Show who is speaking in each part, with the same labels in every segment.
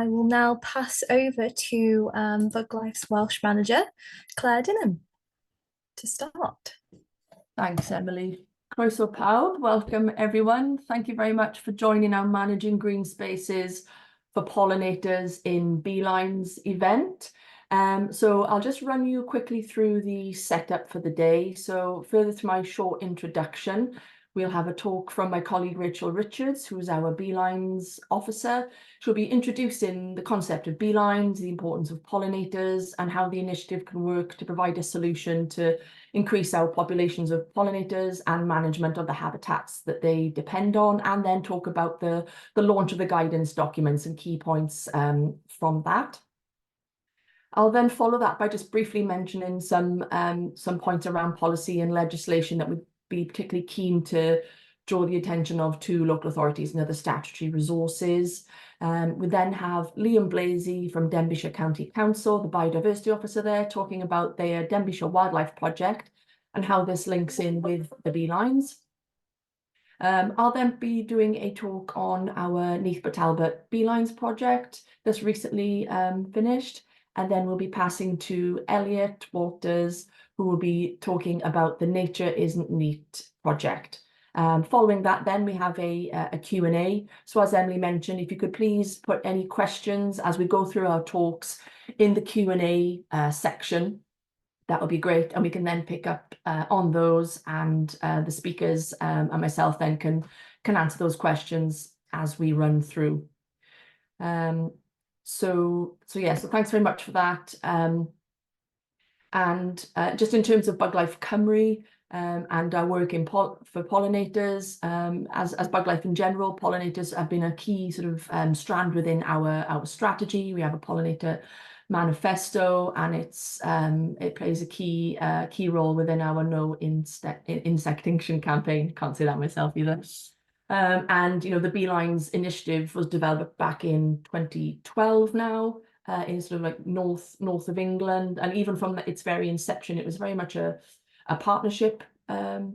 Speaker 1: I will now pass over to Buglife's Welsh manager, Clare Dinham, to start.
Speaker 2: Thanks, Emily. Croeso pawb, welcome everyone. Thank you very much for joining our Managing Green Spaces for Pollinators in Beeline's event. So I'll just run you quickly through the setup for the day. So further to my short introduction, we'll have a talk from my colleague Rachel Richards, who's our Beeline's officer. She'll be introducing the concept of beelines, the importance of pollinators, and how the initiative can work to provide a solution to increase our populations of pollinators and management of the habitats that they depend on, and then talk about the launch of the guidance documents and key points from that. I'll then follow that by just briefly mentioning some points around policy and legislation that would be particularly keen to draw the attention of to local authorities and other statutory resources. We then have Liam Blazey from Denbighshire County Council, the Biodiversity Officer there, talking about their Denbighshire Wildlife Project and how this links in with the beelines. I'll then be doing a talk on our Neath Talbot Beelines project that's recently finished. And then we'll be passing to Elliot Walters, who will be talking about the Nature Isn't Neat project. Following that, then we have a Q&A. So as Emily mentioned, if you could please put any questions as we go through our talks in the Q&A section, that would be great. And we can then pick up on those, and the speakers and myself then can answer those questions as we run through. So thanks very much for that. And just in terms of Buglife Cymru and our work for pollinators, as Buglife in general, pollinators have been a key sort of strand within our strategy. We have a pollinator manifesto, and it plays a key role within our No Insect Extinction campaign. Can't say that myself either. And you know, the Beelines initiative was developed back in 2012 now, in sort of like north of England, and even from its very inception, it was very much a partnership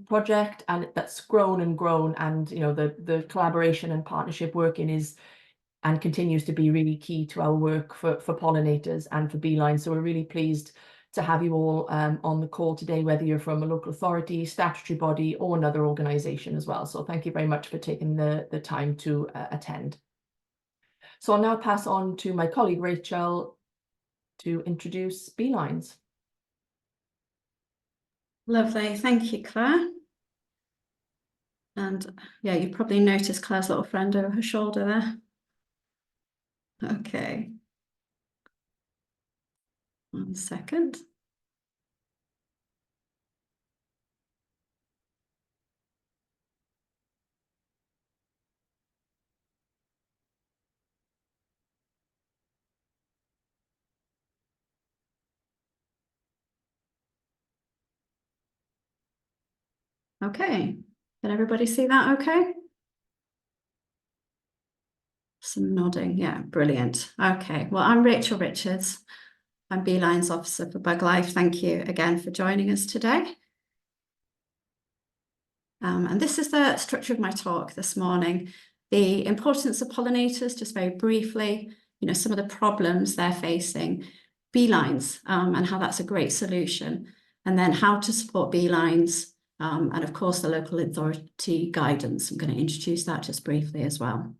Speaker 2: project, and that's grown and grown. And you know, the collaboration and partnership working is and continues to be really key to our work for pollinators and for beelines. So we're really pleased to have you all on the call today, whether you're from a local authority, statutory body, or another organisation as well. So thank you very much for taking the time to attend. So I'll now pass on to my colleague Rachel to introduce beelines.
Speaker 3: Lovely, thank you, Clare. And yeah, you probably noticed Clare's little friend over her shoulder there. Okay. 1 second. Okay, can everybody see that okay? Some nodding, yeah, brilliant. Okay, well, I'm Rachel Richards. I'm Beeline's Officer for Buglife. Thank you again for joining us today. And this is the structure of my talk this morning. The importance of pollinators, just very briefly, you know, some of the problems they're facing, beelines, and how that's a great solution, and then how to support beelines, and of course the local authority guidance. I'm going to introduce that just briefly as well.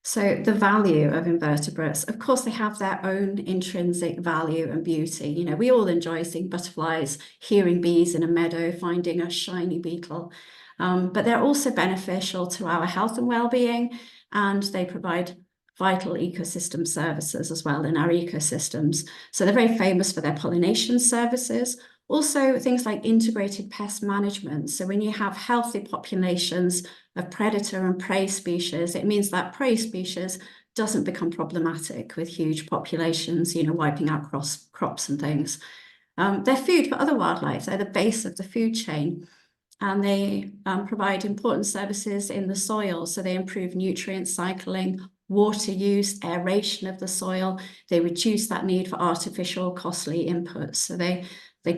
Speaker 3: So the value of invertebrates, of course, they have their own intrinsic value and beauty. You know, we all enjoy seeing butterflies, hearing bees in a meadow, finding a shiny beetle, but they're also beneficial to our health and well-being, and they provide vital ecosystem services as well in our ecosystems. So they're very famous for their pollination services. Also, things like integrated pest management. So when you have healthy populations of predator and prey species, it means that prey species doesn't become problematic with huge populations, you know, wiping out crops and things. They're food for other wildlife. They're the base of the food chain, and they provide important services in the soil. So they improve nutrient cycling, water use, aeration of the soil. They reduce that need for artificial costly inputs. So they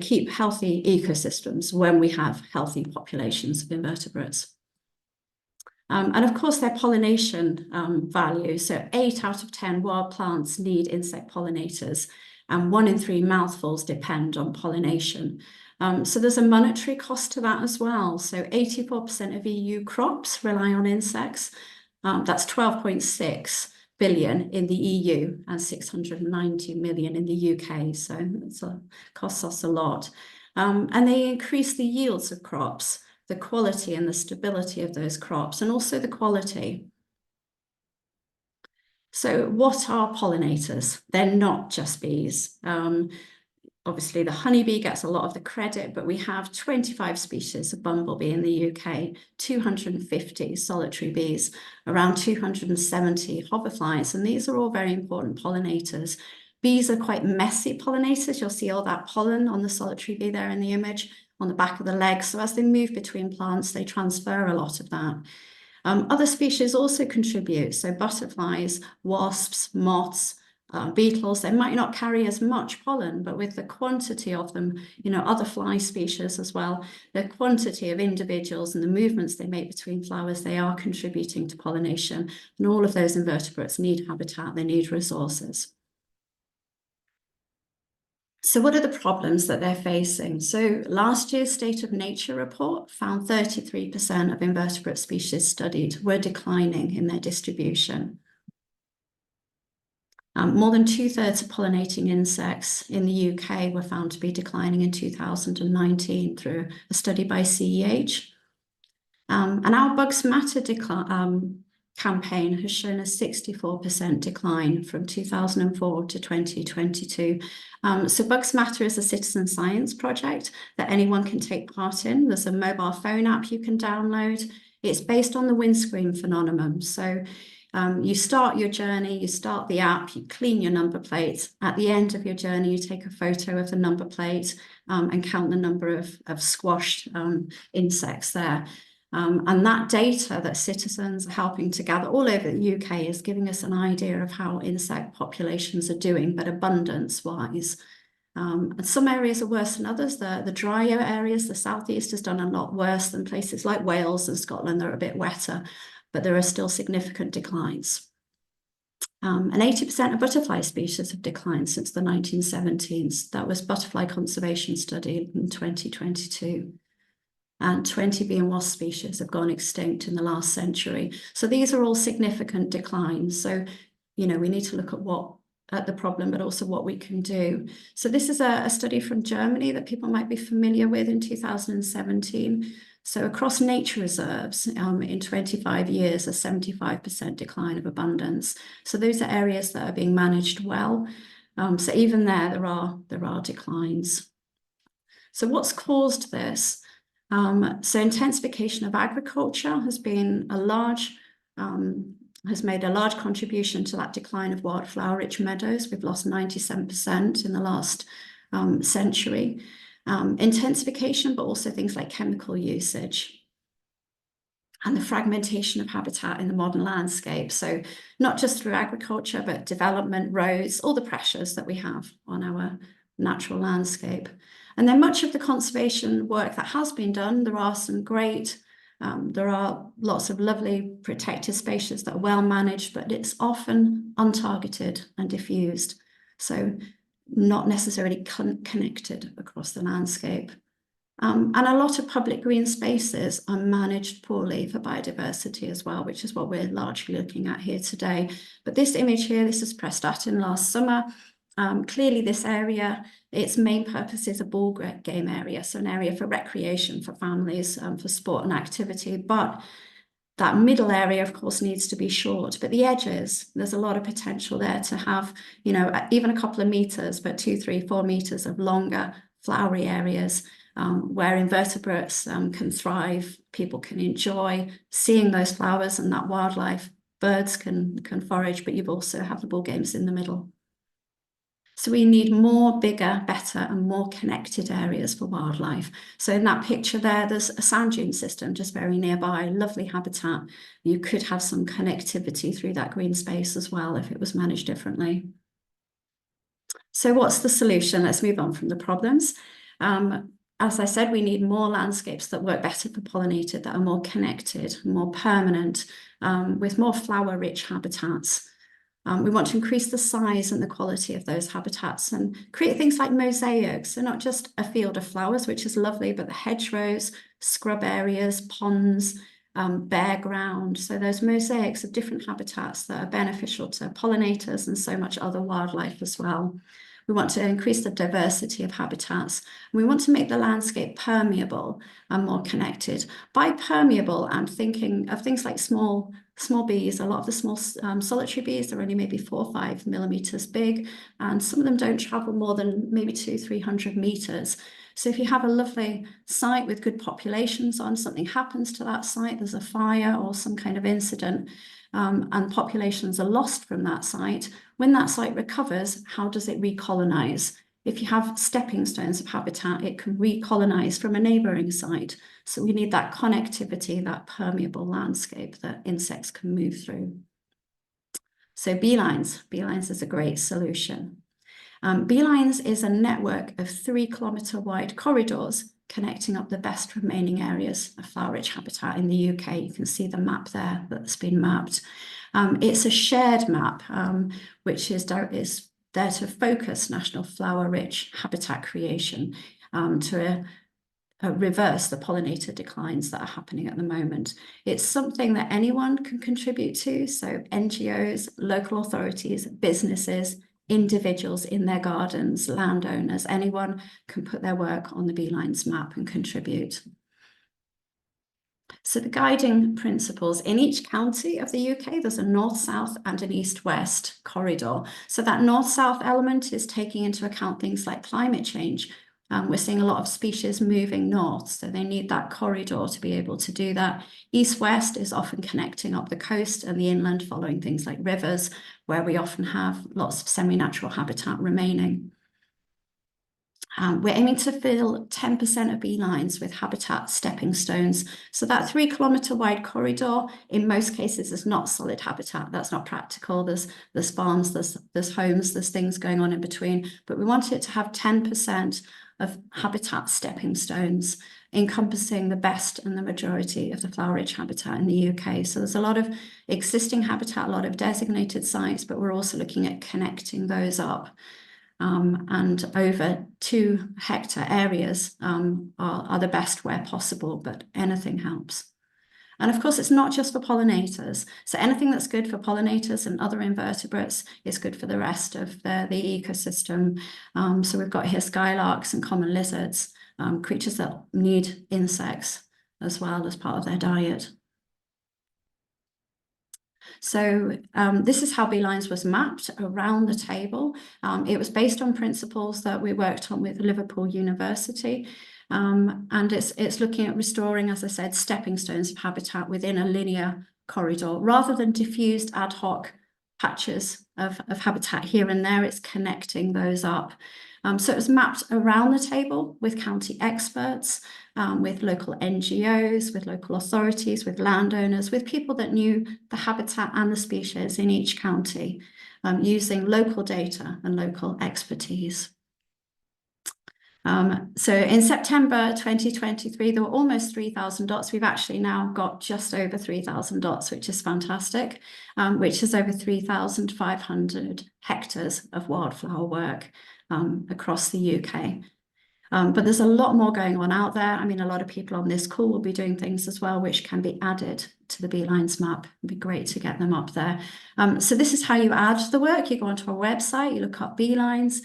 Speaker 3: keep healthy ecosystems when we have healthy populations of invertebrates. And of course, their pollination value. So 8 out of 10 wild plants need insect pollinators, and 1 in 3 mouthfuls depend on pollination. So there's a monetary cost to that as well. So 84% of EU crops rely on insects. That's 12.6 billion in the EU and 690 million in the UK. So it costs us a lot. And they increase the yields of crops, the quality and the stability of those crops, and also the quality. So what are pollinators? They're not just bees. Obviously, the honeybee gets a lot of the credit, but we have 25 species of bumblebee in the UK, 250 solitary bees, around 270 hoverflies, and these are all very important pollinators. Bees are quite messy pollinators. You'll see all that pollen on the solitary bee there in the image on the back of the legs. So as they move between plants, they transfer a lot of that. Other species also contribute. So butterflies, wasps, moths, beetles, they might not carry as much pollen, but with the quantity of them, other fly species as well, the quantity of individuals and the movements they make between flowers, they are contributing to pollination. And all of those invertebrates need habitat, they need resources. So what are the problems that they're facing? So last year's State of Nature report found 33% of invertebrate species studied were declining in their distribution. More than 2/3 of pollinating insects in the UK were found to be declining in 2019 through a study by CEH. And our Bugs Matter campaign has shown a 64% decline from 2004 to 2022. So Bugs Matter is a citizen science project that anyone can take part in. There's a mobile phone app you can download. It's based on the windscreen phenomenon. So you start your journey, you start the app, you clean your number plates. At the end of your journey, you take a photo of the number plate and count the number of squashed insects there. And that data that citizens are helping to gather all over the UK is giving us an idea of how insect populations are doing, but abundance-wise. And some areas are worse than others. The drier areas, the southeast has done a lot worse than places like Wales and Scotland. They're a bit wetter, but there are still significant declines. And 80% of butterfly species have declined since the 1970s. That was Butterfly Conservation Study in 2022. And 20 bee and wasp species have gone extinct in the last century. So these are all significant declines. So, we need to look at the problem, but also what we can do. So this is a study from Germany that people might be familiar with in 2017. So across nature reserves, in 25 years, a 75% decline of abundance. So those are areas that are being managed well. So even there are declines. So what's caused this? So intensification of agriculture has been has made a large contribution to that decline of wildflower-rich meadows. We've lost 97% in the last century. Intensification, but also things like chemical usage and the fragmentation of habitat in the modern landscape. So not just through agriculture, but development, roads, all the pressures that we have on our natural landscape. And then much of the conservation work that has been done, there are lots of lovely protected species that are well managed, but it's often untargeted and diffused. So not necessarily connected across the landscape. And a lot of public green spaces are managed poorly for biodiversity as well, which is what we're largely looking at here today. But this image here, this is Prestatyn last summer. Clearly this area, its main purpose is a ball game area, so an area for recreation for families, for sport and activity. But that middle area, of course, needs to be short, but the edges, there's a lot of potential there to have, even a couple of meters, but 2, 3, 4 meters of longer flowery areas where invertebrates can thrive, people can enjoy seeing those flowers and that wildlife. Birds can forage, but you've also have the ball games in the middle. So we need more, bigger, better, and more connected areas for wildlife. So in that picture there, there's a sand dune system just very nearby, lovely habitat. You could have some connectivity through that green space as well if it was managed differently. So what's the solution? Let's move on from the problems. as I said, we need more landscapes that work better for pollinated, that are more connected, more permanent, with more flower-rich habitats. We want to increase the size and the quality of those habitats and create things like mosaics. So not just a field of flowers, which is lovely, but the hedgerows, scrub areas, ponds, bare ground. So those mosaics of different habitats that are beneficial to pollinators and so much other wildlife as well. We want to increase the diversity of habitats. We want to make the landscape permeable and more connected. By permeable, I'm thinking of things like small bees. A lot of the small solitary bees are only maybe 4 or 5 millimeters big, and some of them don't travel more than maybe 200-300 meters. So if you have a lovely site with good populations on, something happens to that site, there's a fire or some kind of incident, and populations are lost from that site. When that site recovers, how does it recolonize? If you have stepping stones of habitat, it can recolonize from a neighboring site. So we need that connectivity, that permeable landscape that insects can move through. So beelines is a great solution. Beelines is a network of 3-kilometre wide corridors connecting up the best remaining areas of flower-rich habitat in the UK. You can see the map there that's been mapped. It's a shared map, which is there to focus national flower-rich habitat creation to reverse the pollinator declines that are happening at the moment. It's something that anyone can contribute to, so NGOs, local authorities, businesses, individuals in their gardens, landowners, anyone can put their work on the beelines map and contribute. So the guiding principles in each county of the UK, there's a north-south and an east-west corridor. So that north-south element is taking into account things like climate change. We're seeing a lot of species moving north, so they need that corridor to be able to do that. East-west is often connecting up the coast and the inland, following things like rivers, where we often have lots of semi-natural habitat remaining. We're aiming to fill 10% of beelines with habitat stepping stones. So that 3-kilometre wide corridor, in most cases, is not solid habitat. That's not practical. There's farms, there's homes, there's things going on in between. But we want it to have 10% of habitat stepping stones, encompassing the best and the majority of the flower-rich habitat in the UK. So there's a lot of existing habitat, a lot of designated sites, but we're also looking at connecting those up. And over 2 hectare areas are the best where possible, but anything helps. And of course, it's not just for pollinators. So anything that's good for pollinators and other invertebrates is good for the rest of the ecosystem. So we've got here skylarks and common lizards, creatures that need insects as well as part of their diet. So this is how beelines was mapped around the table. It was based on principles that we worked on with Liverpool University. And it's looking at restoring, as I said, stepping stones of habitat within a linear corridor, rather than diffused ad hoc patches of habitat here and there. It's connecting those up. So it was mapped around the table with county experts, with local NGOs, with local authorities, with landowners, with people that knew the habitat and the species in each county, using local data and local expertise. So in September 2023, there were almost 3,000 dots. We've actually now got just over 3,000 dots, which is fantastic, which is over 3,500 hectares of wildflower work across the UK. But there's a lot more going on out there. I mean, a lot of people on this call will be doing things as well, which can be added to the beelines map. It'd be great to get them up there. So this is how you add the work. You go onto our website, you look up beelines,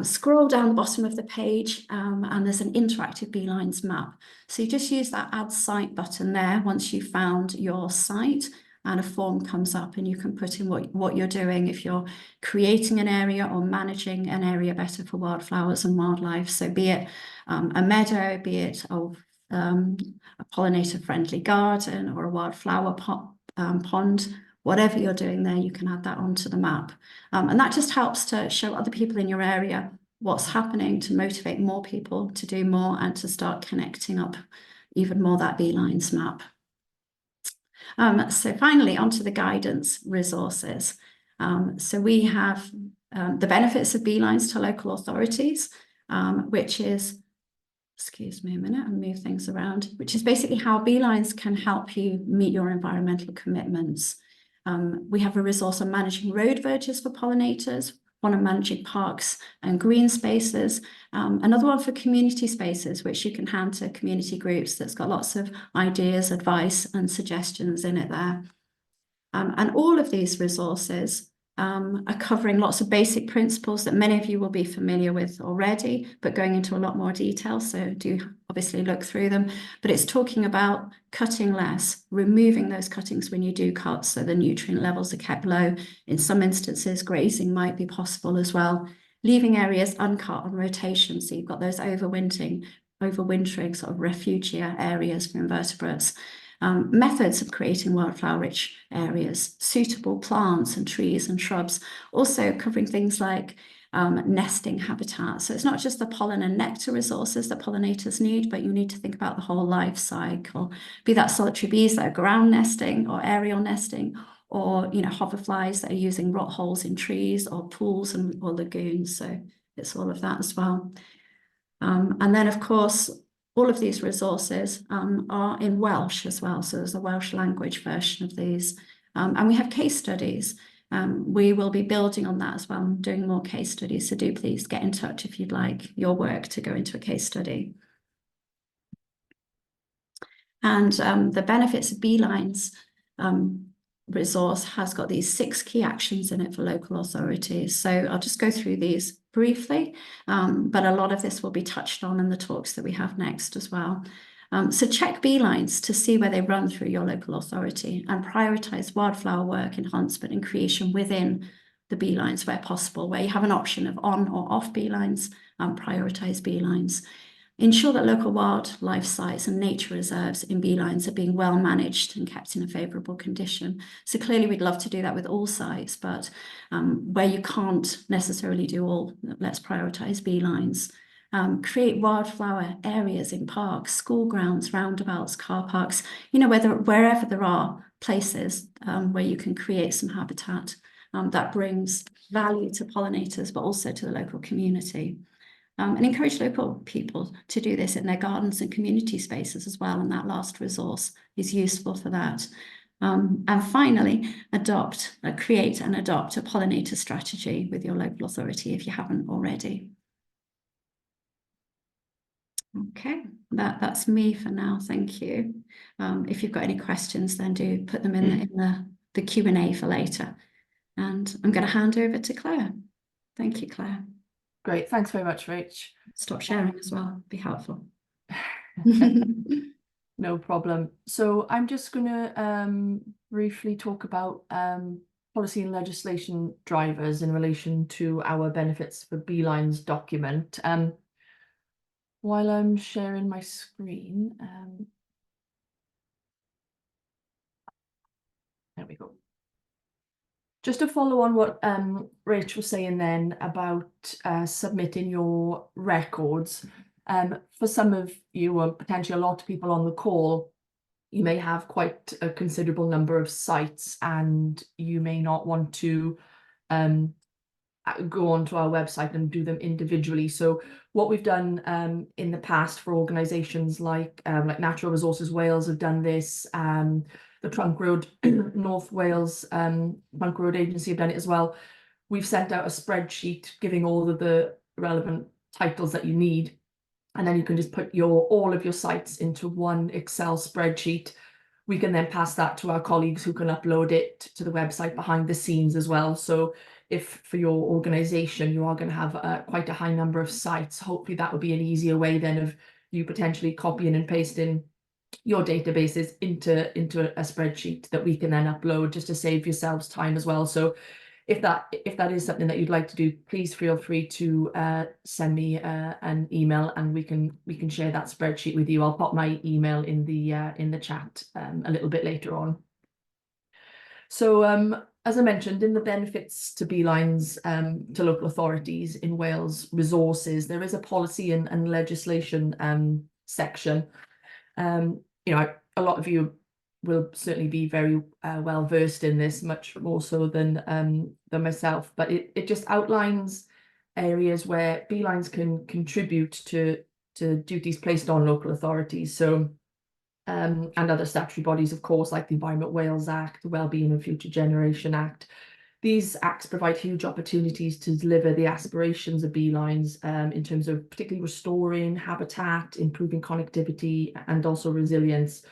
Speaker 3: scroll down the bottom of the page, and there's an interactive beelines map. So you just use that add site button there once you've found your site, and a form comes up and you can put in what you're doing if you're creating an area or managing an area better for wildflowers and wildlife. So be it a meadow, be it a pollinator-friendly garden or a wildflower pond, whatever you're doing there, you can add that onto the map. And that just helps to show other people in your area what's happening, to motivate more people to do more and to start connecting up even more that beelines map. So finally, onto the guidance resources. So we have the benefits of beelines to local authorities, which is excuse me a minute, and move things around, which is basically how beelines can help you meet your environmental commitments. We have a resource on managing road verges for pollinators, one on managing parks and green spaces, another one for community spaces, which you can hand to community groups that's got lots of ideas, advice and suggestions in it there. And all of these resources are covering lots of basic principles that many of you will be familiar with already, but going into a lot more detail. So do obviously look through them. But it's talking about cutting less, removing those cuttings when you do cut, so the nutrient levels are kept low. In some instances, grazing might be possible as well. Leaving areas uncut on rotation, so you've got those overwintering sort of refugia areas for invertebrates. Methods of creating wildflower-rich areas, suitable plants and trees and shrubs, also covering things like nesting habitat. So it's not just the pollen and nectar resources that pollinators need, but you need to think about the whole life cycle, be that solitary bees that are ground nesting or aerial nesting, or hoverflies that are using rot holes in trees or pools or lagoons. So it's all of that as well. And then, of course, all of these resources are in Welsh as well. So there's a Welsh language version of these. And we have case studies. We will be building on that as well, and doing more case studies. So do please get in touch if you'd like your work to go into a case study. And the benefits of beelines resource has got these 6 key actions in it for local authorities. So I'll just go through these briefly, but a lot of this will be touched on in the talks that we have next as well. So check beelines to see where they run through your local authority, and prioritise wildflower work, enhancement and creation within the beelines where possible. Where you have an option of on or off beelines, prioritise beelines. Ensure that local wildlife sites and nature reserves in beelines are being well managed and kept in a favourable condition. So clearly we'd love to do that with all sites, but where you can't necessarily do all, let's prioritise beelines. Create wildflower areas in parks, school grounds, roundabouts, car parks, wherever there are places where you can create some habitat that brings value to pollinators, but also to the local community. And encourage local people to do this in their gardens and community spaces as well. And that last resource is useful for that. And finally, create and adopt a pollinator strategy with your local authority if you haven't already. Okay, that's me for now. Thank you. If you've got any questions, then do put them in the Q&A for later. And I'm going to hand over to Claire. Thank you, Claire.
Speaker 2: Great, thanks very much, Rach.
Speaker 3: Stop sharing as well, be helpful.
Speaker 2: No problem. So I'm just going to briefly talk about policy and legislation drivers in relation to our benefits for beelines document. While I'm sharing my screen, there we go. Just to follow on what Rach was saying then about submitting your records, for some of you, or potentially a lot of people on the call, you may have quite a considerable number of sites and you may not want to go onto our website and do them individually. So what we've done in the past for organisations like Natural Resources Wales have done this, the Trunk Road North Wales Trunk Road Agency have done it as well. We've sent out a spreadsheet giving all of the relevant titles that you need, and then you can just put all of your sites into one Excel spreadsheet. We can then pass that to our colleagues who can upload it to the website behind the scenes as well. So if for your organisation you are going to have quite a high number of sites, hopefully that would be an easier way then of you potentially copying and pasting your databases into a spreadsheet that we can then upload, just to save yourselves time as well. So if that is something that you'd like to do, please feel free to send me an email and we can share that spreadsheet with you. I'll pop my email in the chat a little bit later on. So as I mentioned, in the benefits to beelines to local authorities in Wales resources, there is a policy and legislation section. A lot of you will certainly be very well versed in this, much more so than myself, but it just outlines areas where beelines can contribute to to duties placed on local authorities. So, and other statutory bodies, of course, like the Environment Wales Act, the Wellbeing and Future Generation Act. These acts provide huge opportunities to deliver the aspirations of beelines in terms of particularly restoring habitat, improving connectivity, and also resilience.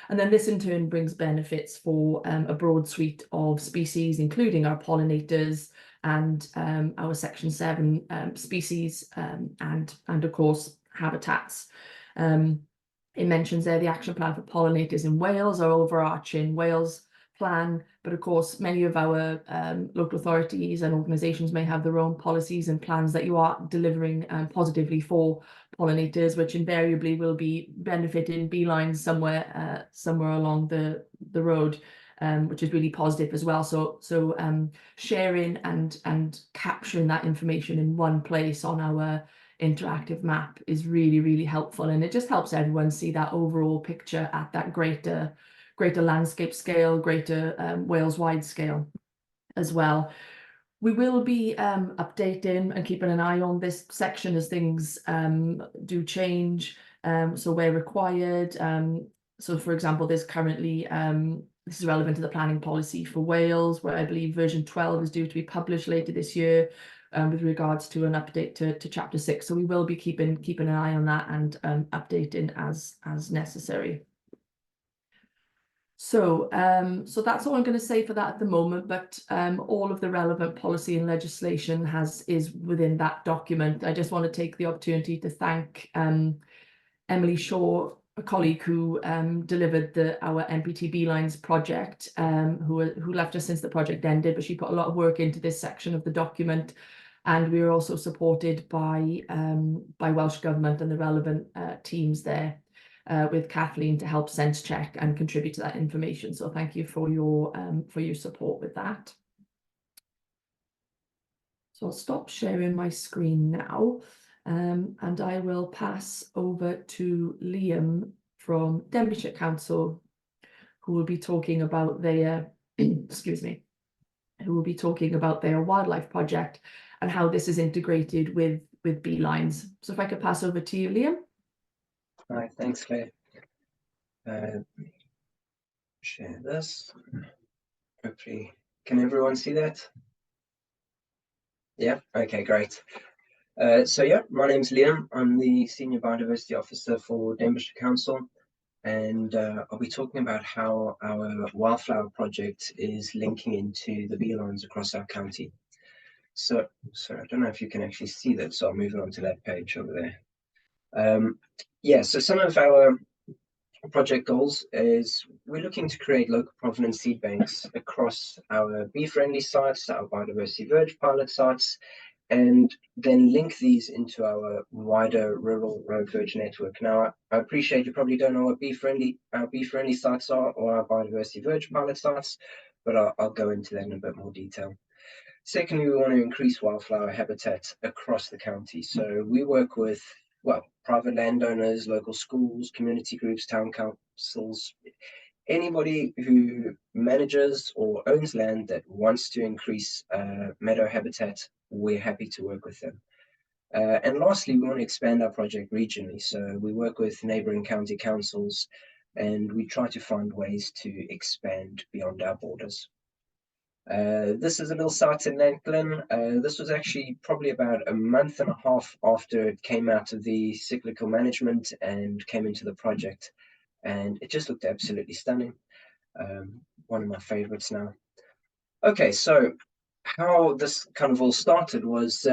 Speaker 2: And then this in turn brings benefits for a broad suite of species, including our pollinators and our Section 7 species and of course habitats. It mentions there the action plan for pollinators in Wales, our overarching Wales plan, but of course many of our local authorities and organisations may have their own policies and plans that you are delivering positively for pollinators, which invariably will be benefiting beelines somewhere along the road, which is really positive as well. So sharing and capturing that information in one place on our interactive map is really, really helpful, and it just helps everyone see that overall picture at that greater landscape scale, greater Wales-wide scale as well. We will be updating and keeping an eye on this section as things do change, so where required. So for example, there's currently this is relevant to the planning policy for Wales, where I believe version 12 is due to be published later this year, with regards to an update to chapter 6. So we will be keeping an eye on that and updating as necessary. So so that's all I'm going to say for that at the moment, but all of the relevant policy and legislation is within that document. I just want to take the opportunity to thank Emily Shaw, a colleague who delivered our MPT Beelines project, who left us since the project ended, but she put a lot of work into this section of the document. And we were also supported by Welsh Government and the relevant teams there, with Kathleen to help sense check and contribute to that information. So thank you for your support with that. So I'll stop sharing my screen now, and I will pass over to Liam from Denbighshire Council, who will be talking about their excuse me, who will be talking about their wildlife project and how this is integrated with beelines. So if I could pass over to you, Liam.
Speaker 4: All right, thanks, Claire. Share this. Hopefully, can everyone see that? Yeah, okay, great. So yeah, my name's Liam. I'm the Senior Biodiversity Officer for Denbighshire Council, and I'll be talking about how our wildflower project is linking into the beelines across our county. So I don't know if you can actually see that, so I'll move on to that page over there. Yeah, so some of our project goals is we're looking to create local provenance seed banks across our bee-friendly sites, our biodiversity verge pilot sites, and then link these into our wider rural road verge network. Now, I appreciate you probably don't know what our bee-friendly sites are or our biodiversity verge pilot sites, but I'll go into that in a bit more detail. Secondly, we want to increase wildflower habitat across the county. So we work with, well, private landowners, local schools, community groups, town councils, anybody who manages or owns land that wants to increase meadow habitat, we're happy to work with them. And lastly, we want to expand our project regionally. So we work with neighbouring county councils, and we try to find ways to expand beyond our borders. This is a little site in Lankland. This was actually probably about a month and a half after it came out of the cyclical management and came into the project, and it just looked absolutely stunning. One of my favorites now. Okay, so how this kind of all started was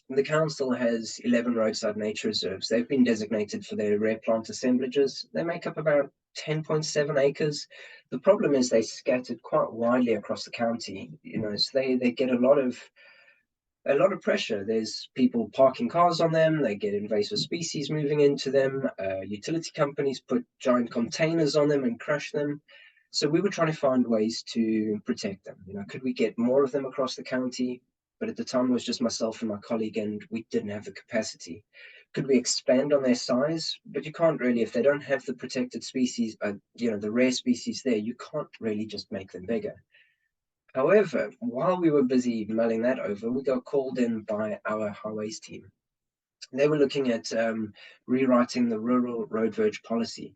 Speaker 4: the council has 11 roadside nature reserves. They've been designated for their rare plant assemblages. They make up about 10.7 acres. The problem is they scattered quite widely across the county, so they get a lot of pressure. There's people parking cars on them, they get invasive species moving into them, utility companies put giant containers on them and crush them. So we were trying to find ways to protect them. Could we get more of them across the county? But at the time it was just myself and my colleague, and we didn't have the capacity. Could we expand on their size? But you can't really, if they don't have the protected species, the rare species there, you can't really just make them bigger. However, while we were busy mulling that over, we got called in by our highways team. They were looking at rewriting the rural road verge policy.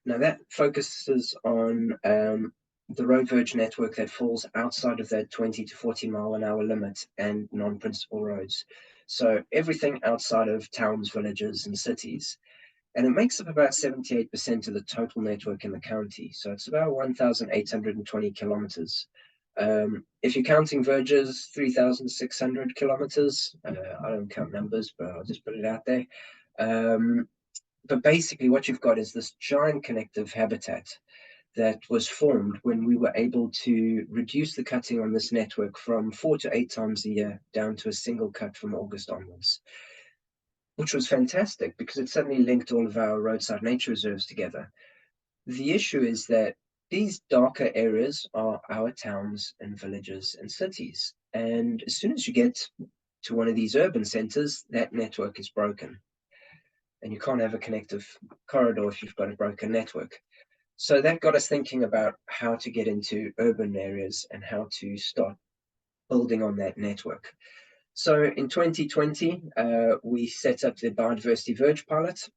Speaker 4: Now that focuses on the road verge network that falls outside of that 20 to 40 mile an hour limit and non-principal roads. So everything outside of towns, villages, and cities. And it makes up about 78% of the total network in the county. So it's about 1,820 kilometers. If you're counting verges, 3,600 kilometers. I don't count numbers, but I'll just put it out there. But basically what you've got is this giant connective habitat that was formed when we were able to reduce the cutting on this network from 4 to 8 times a year down to a single cut from August onwards, which was fantastic because it suddenly linked all of our roadside nature reserves together. The issue is that these darker areas are our towns and villages and cities. And as soon as you get to one of these urban centers, that network is broken. And you can't have a connective corridor if you've got a broken network. So that got us thinking about how to get into urban areas and how to start building on that network. So in 2020, we set up the Biodiversity Verge pilot.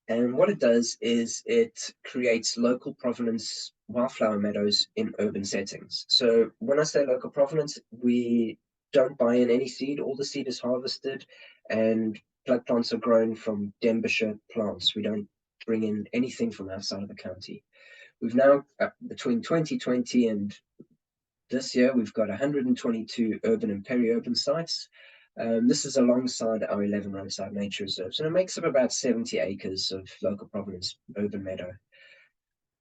Speaker 4: And what it does is it creates local provenance wildflower meadows in urban settings. So when I say local provenance, we don't buy in any seed. All the seed is harvested and plug plants are grown from Denbighshire plants. We don't bring in anything from outside of the county. We've now, between 2020 and this year, we've got 122 urban and peri-urban sites. This is alongside our 11 roadside nature reserves, and it makes up about 70 acres of local provenance urban meadow.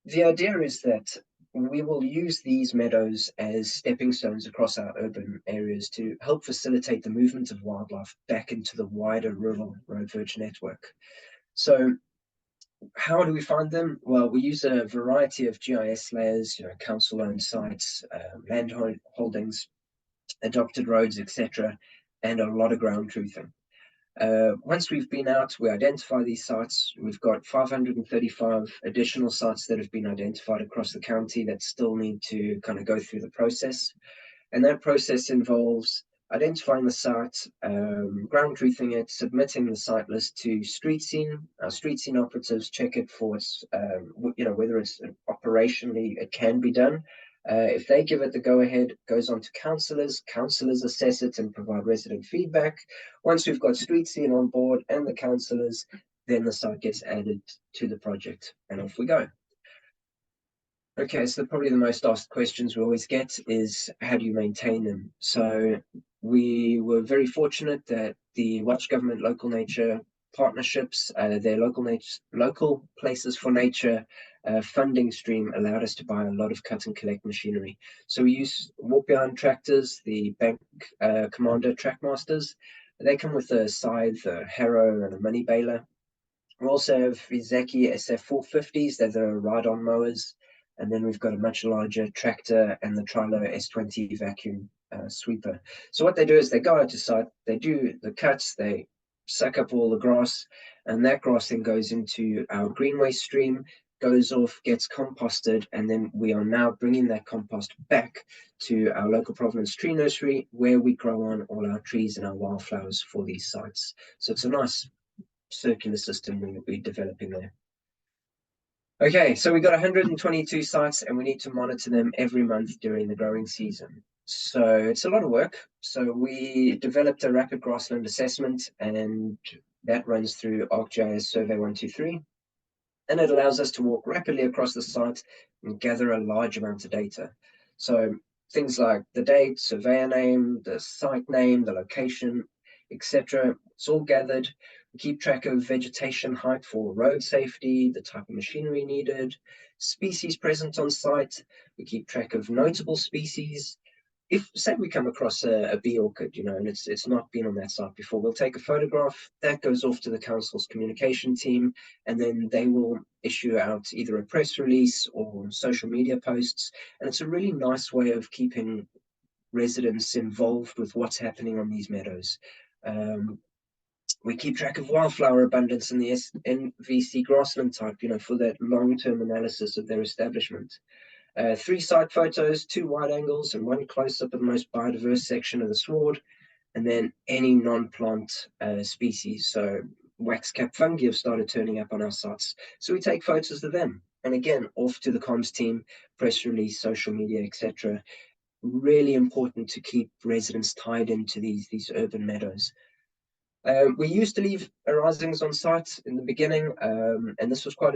Speaker 4: The idea is that we will use these meadows as stepping stones across our urban areas to help facilitate the movement of wildlife back into the wider rural road verge network. So how do we find them? Well, we use a variety of GIS layers, council-owned sites, land holdings, adopted roads, etc., and a lot of ground truthing. Once we've been out, we identify these sites. We've got 535 additional sites that have been identified across the county that still need to kind of go through the process. And that process involves identifying the site, ground truthing it, submitting the site list to street scene. Our street scene operatives check it for its, whether it's operationally it can be done. If they give it the go-ahead, it goes on to councillors. Councillors assess it and provide resident feedback. Once we've got street scene on board and the councillors, then the site gets added to the project and off we go. Okay, so probably the most asked questions we always get is how do you maintain them? So we were very fortunate that the Welsh Government Local Nature Partnerships, their local places for nature funding stream allowed us to buy a lot of cut and collect machinery. So we use walk behind tractors, the Bank Commander Trackmasters. They come with a scythe, a harrow, and a mini baler. We also have Izeki SF450s, they're the ride-on mowers. And then we've got a much larger tractor and the Trilo S20 vacuum sweeper. So what they do is they go out to site, they do the cuts, they suck up all the grass, and that grass then goes into our green waste stream, goes off, gets composted, and then we are now bringing that compost back to our local provenance tree nursery where we grow on all our trees and our wildflowers for these sites. So it's a nice circular system we will be developing there. Okay, so we got 122 sites and we need to monitor them every month during the growing season. So it's a lot of work. So we developed a rapid grassland assessment and that runs through ArcGIS Survey 123. And it allows us to walk rapidly across the site and gather a large amount of data. So things like the date, surveyor name, the site name, the location, etc. It's all gathered. We keep track of vegetation height for road safety, the type of machinery needed, species present on site. We keep track of notable species. If, say, we come across a bee orchid, and it's not been on that site before, we'll take a photograph, that goes off to the council's communication team, and then they will issue out either a press release or social media posts. And it's a really nice way of keeping residents involved with what's happening on these meadows. We keep track of wildflower abundance in the NVC grassland type, for that long-term analysis of their establishment. 3 site photos, 2 wide angles, and 1 close-up of the most biodiverse section of the sward. and then any non-plant species. So wax-cap fungi have started turning up on our sites. So we take photos of them. And again, off to the comms team, press release, social media, etc. Really important to keep residents tied into these urban meadows. We used to leave arisings on site in the beginning, and this was quite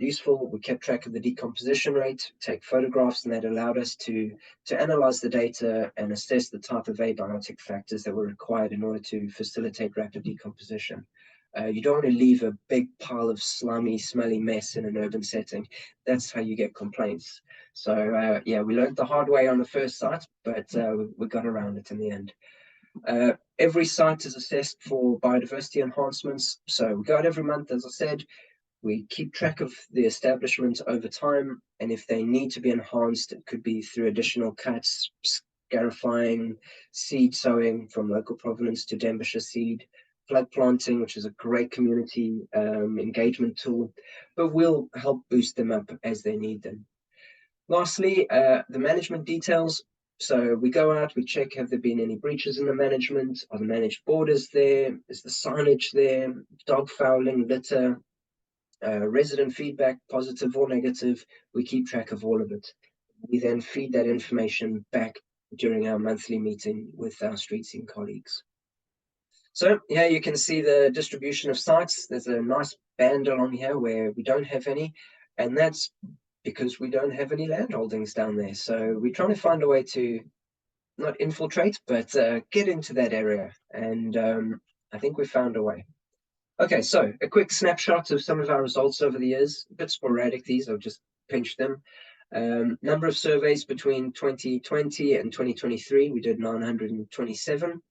Speaker 4: useful. We kept track of the decomposition rate, take photographs, and that allowed us to analyze the data and assess the type of abiotic factors that were required in order to facilitate rapid decomposition. You don't want to leave a big pile of slimy, smelly mess in an urban setting. That's how you get complaints. So yeah, we learned the hard way on the first site, but we got around it in the end. Every site is assessed for biodiversity enhancements. So we go out every month, as I said. We keep track of the establishment over time, and if they need to be enhanced, it could be through additional cuts, scarifying, seed sowing from local provenance to Denbighshire seed, plug planting, which is a great community engagement tool, but we'll help boost them up as they need them. Lastly, the management details. So we go out, we check, have there been any breaches in the management? Are the managed borders there? Is the signage there? Dog fouling, litter, resident feedback, positive or negative. We keep track of all of it. We then feed that information back during our monthly meeting with our street scene colleagues. So yeah, you can see the distribution of sites. There's a nice band along here where we don't have any, and that's because we don't have any land holdings down there. So we're trying to find a way to not infiltrate, but get into that area. And I think we found a way. Okay, so a quick snapshot of some of our results over the years. A bit sporadic, these, I've just pinched them. Number of surveys between 2020 and 2023, we did 927.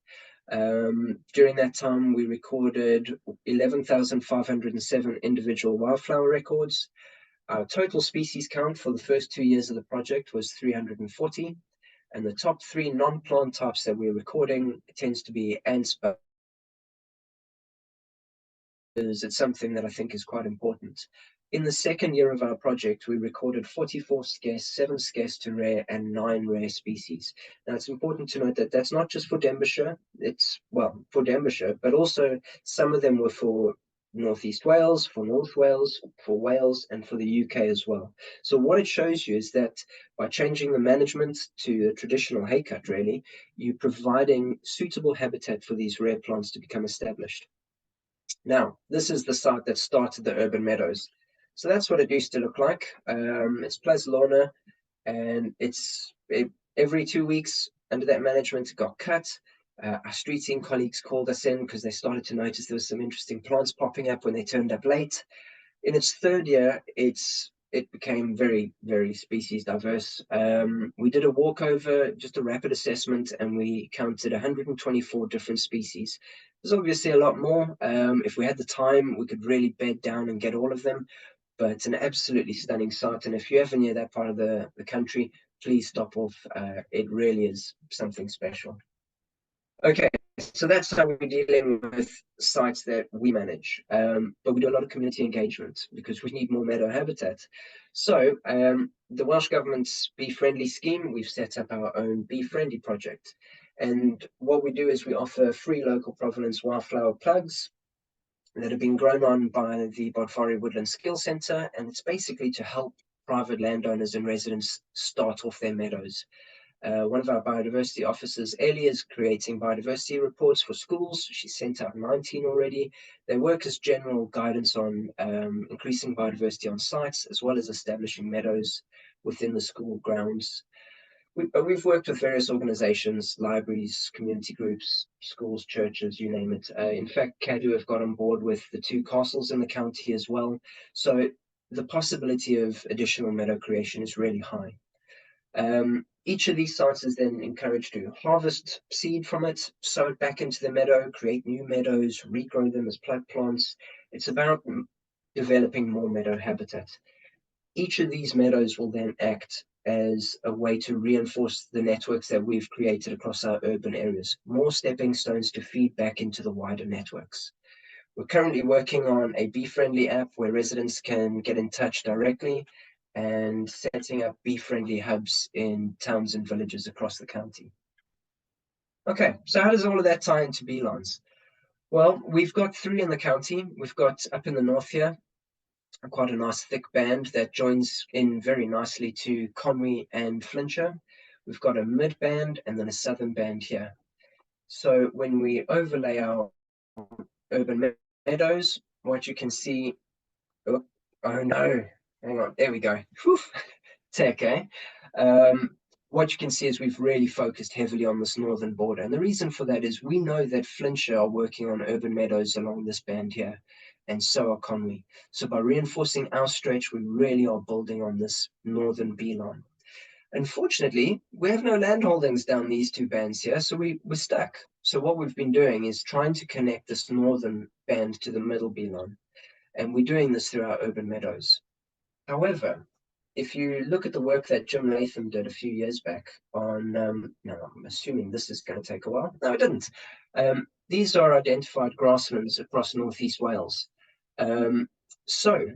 Speaker 4: During that time, we recorded 11,507 individual wildflower records. Our total species count for the first 2 years of the project was 340, and the top 3 non-plant types that we're recording tends to be ants, but it's something that I think is quite important. In the second year of our project, we recorded 44 scarce, 7 scarce to rare, and 9 rare species. Now, it's important to note that that's not just for Denbighshire. It's, well, for Denbighshire, but also some of them were for Northeast Wales, for North Wales, for Wales, and for the UK as well. So what it shows you is that by changing the management to a traditional haycut, really, you're providing suitable habitat for these rare plants to become established. Now, this is the site that started the urban meadows. So that's what it used to look like. It's Plazalona, and every 2 weeks under that management, it got cut. Our street scene colleagues called us in because they started to notice there was some interesting plants popping up when they turned up late. In its third year, it became very, very species diverse. We did a walkover, just a rapid assessment, and we counted 124 different species. There's obviously a lot more. If we had the time, we could really bed down and get all of them, but it's an absolutely stunning site. And if you're ever near that part of the country, please stop off. It really is something special. Okay, so that's how we're dealing with sites that we manage, but we do a lot of community engagement because we need more meadow habitat. So the Welsh Government's Bee Friendly scheme, we've set up our own Bee Friendly project. And what we do is we offer free local provenance wildflower plugs that have been grown on by the Bodfari Woodland Skills Centre, and it's basically to help private landowners and residents start off their meadows. One of our biodiversity officers, Elliot, is creating biodiversity reports for schools. She sent out 19 already. They work as general guidance on increasing biodiversity on sites, as well as establishing meadows within the school grounds. We've worked with various organizations, libraries, community groups, schools, churches, you name it. In fact, CADU have got on board with the 2 castles in the county as well. So the possibility of additional meadow creation is really high. Each of these sites is then encouraged to harvest seed from it, sow it back into the meadow, create new meadows, regrow them as plug plants. It's about developing more meadow habitat. Each of these meadows will then act as a way to reinforce the networks that we've created across our urban areas, more stepping stones to feed back into the wider networks. We're currently working on a bee-friendly app where residents can get in touch directly, and setting up bee-friendly hubs in towns and villages across the county. Okay, so how does all of that tie into beelines? Well, we've got 3 in the county. We've got up in the north here, quite a nice thick band that joins in very nicely to Conwy and Flintshire. We've got a mid band and then a southern band here. So when we overlay our urban meadows, what you can see, oh no, hang on, there we go. Whew. Tech, eh? What you can see is we've really focused heavily on this northern border. And the reason for that is we know that Flintshire are working on urban meadows along this band here, and so are Conwy. So by reinforcing our stretch, we really are building on this northern beeline. Unfortunately, we have no land holdings down these 2 bands here, so we're stuck. So what we've been doing is trying to connect this northern band to the middle beeline, and we're doing this through our urban meadows. However, if you look at the work that Jim Latham did a few years back on, now I'm assuming this is going to take a while. No, it didn't. These are identified grasslands across northeast Wales. So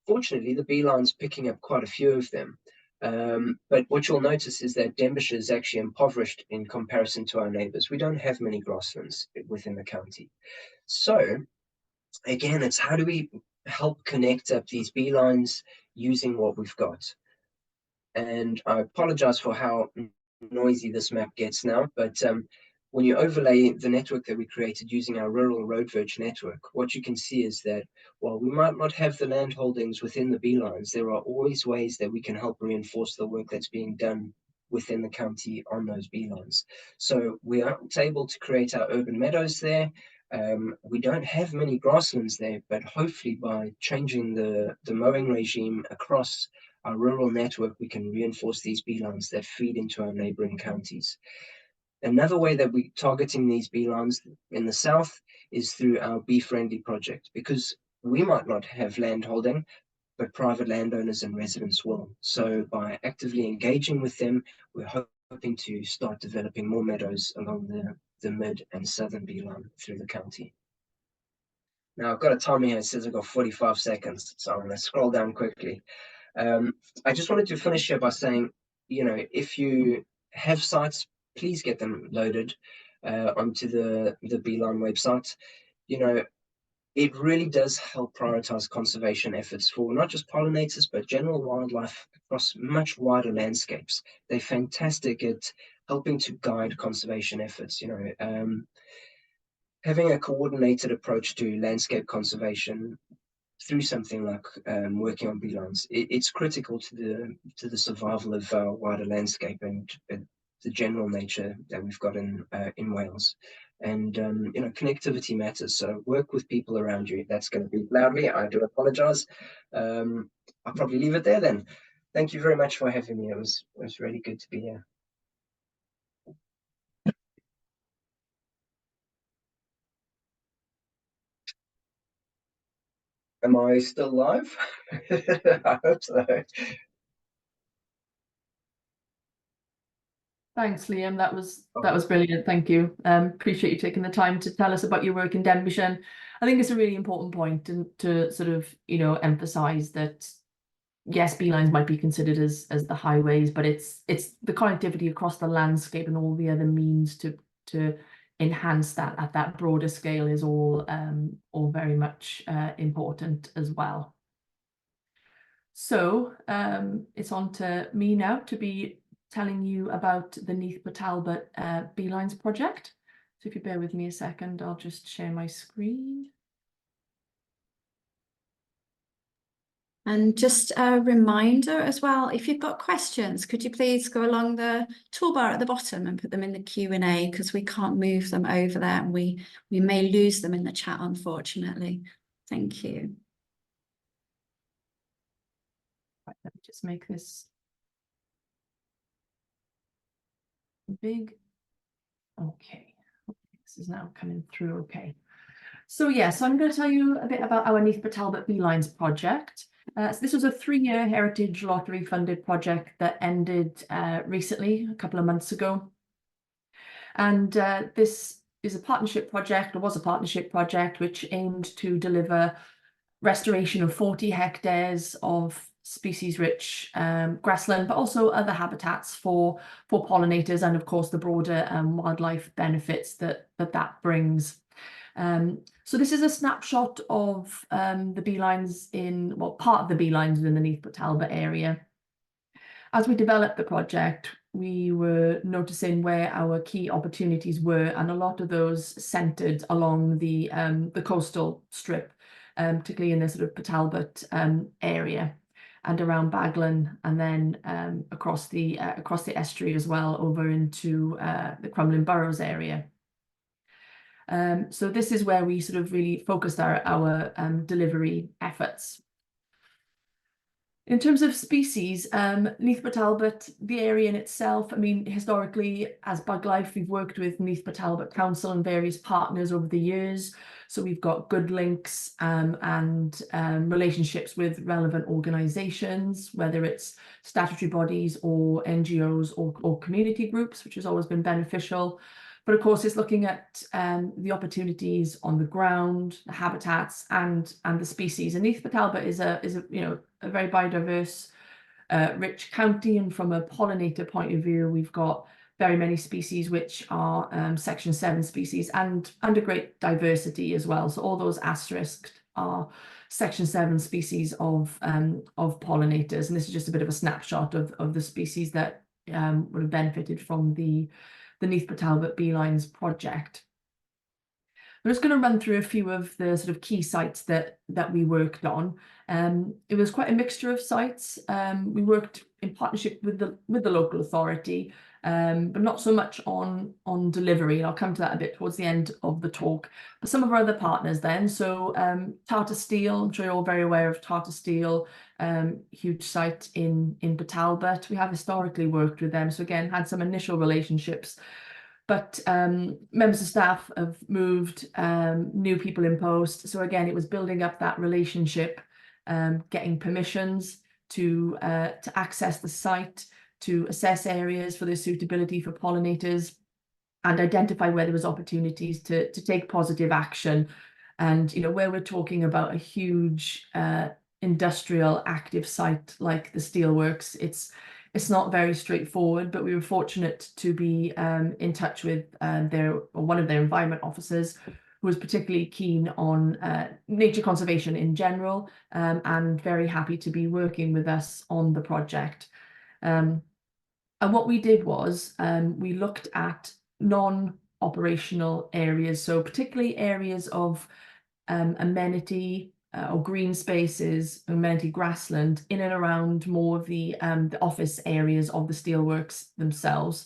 Speaker 4: fortunately, the beeline's picking up quite a few of them. But what you'll notice is that Denbighshire is actually impoverished in comparison to our neighbours. We don't have many grasslands within the county. So again, it's how do we help connect up these beelines using what we've got. And I apologize for how noisy this map gets now, but when you overlay the network that we created using our rural road verge network, what you can see is that while we might not have the land holdings within the beelines, there are always ways that we can help reinforce the work that's being done within the county on those beelines. So we aren't able to create our urban meadows there. We don't have many grasslands there, but hopefully by changing the mowing regime across our rural network, we can reinforce these beelines that feed into our neighboring counties. Another way that we're targeting these beelines in the south is through our Bee Friendly project, because we might not have land holding, but private landowners and residents will. So by actively engaging with them, we're hoping to start developing more meadows along the mid and southern beeline through the county. Now I've got a timer here, it says I've got 45 seconds, so I'm going to scroll down quickly. I just wanted to finish here by saying, you know, if you have sites, please get them loaded onto the Beeline website. You know, it really does help prioritize conservation efforts for not just pollinators, but general wildlife across much wider landscapes. They're fantastic at helping to guide conservation efforts, you know. Having a coordinated approach to landscape conservation through something like working on beelines, it's critical to the survival of our wider landscape and the general nature that we've got in Wales. And you know, connectivity matters, so work with people around you. That's going to be loudly, I do apologize. I'll probably leave it there then. Thank you very much for having me. It was really good to be here. Am I still live? I hope so.
Speaker 2: Thanks, Liam. That was brilliant. Thank you. Appreciate you taking the time to tell us about your work in Denbighshire. I think it's a really important point to sort of, you know, emphasize that yes, beelines might be considered as the highways, but it's the connectivity across the landscape and all the other means to enhance that at that broader scale is all very much important as well. So it's on to me now to be telling you about the Neath Talbot Beelines project. So if you bear with me a second, I'll just share my screen.
Speaker 3: And just a reminder as well, if you've got questions, could you please go along the toolbar at the bottom and put them in the Q&A, because we can't move them over there and we may lose them in the chat, unfortunately. Thank you.
Speaker 2: Right, let me just make this big. Okay, this is now coming through okay. So yes, I'm going to tell you a bit about our Neath Talbot Beelines project. So this was a 3-year Heritage Lottery funded project that ended recently, a couple of months ago. And this is a partnership project, or was a partnership project, which aimed to deliver restoration of 40 hectares of species-rich grassland, but also other habitats for pollinators, and of course the broader wildlife benefits that brings. So this is a snapshot of the beelines part of the beelines in the Neath Talbot area. As we developed the project, we were noticing where our key opportunities were, and a lot of those centred along the coastal strip, particularly in the sort of Talbot area and around Baglan, and then across the estuary as well, over into the Crumlin Burrows area. So this is where we sort of really focused our delivery efforts. In terms of species, Neath Talbot, the area in itself, I mean, historically, as Buglife, we've worked with Neath Talbot Council and various partners over the years. So we've got good links and relationships with relevant organisations, whether it's statutory bodies or NGOs or community groups, which has always been beneficial. But of course, it's looking at the opportunities on the ground, the habitats, and the species. And Neath Talbot is a very biodiverse, rich county, and from a pollinator point of view, we've got very many species which are Section 7 species, and a great diversity as well. So all those asterisks are Section 7 species of pollinators, and this is just a bit of a snapshot of the species that would have benefited from the Neath Talbot Beelines project. I'm just going to run through a few of the sort of key sites that we worked on. It was quite a mixture of sites. We worked in partnership with the local authority, but not so much on delivery. I'll come to that a bit towards the end of the talk. But some of our other partners then, so Tata Steel, I'm sure you're all very aware of Tata Steel, huge site in Talbot. We have historically worked with them, so again, had some initial relationships. But members of staff have moved, new people in post. So again, it was building up that relationship, getting permissions to access the site, to assess areas for their suitability for pollinators, and identify where there was opportunities to take positive action. And where we're talking about a huge industrial active site like the steelworks, it's not very straightforward, but we were fortunate to be in touch with one of their environment officers, who was particularly keen on nature conservation in general, and very happy to be working with us on the project. And what we did was we looked at non-operational areas, so particularly areas of amenity or green spaces, amenity grassland in and around more of the office areas of the steelworks themselves.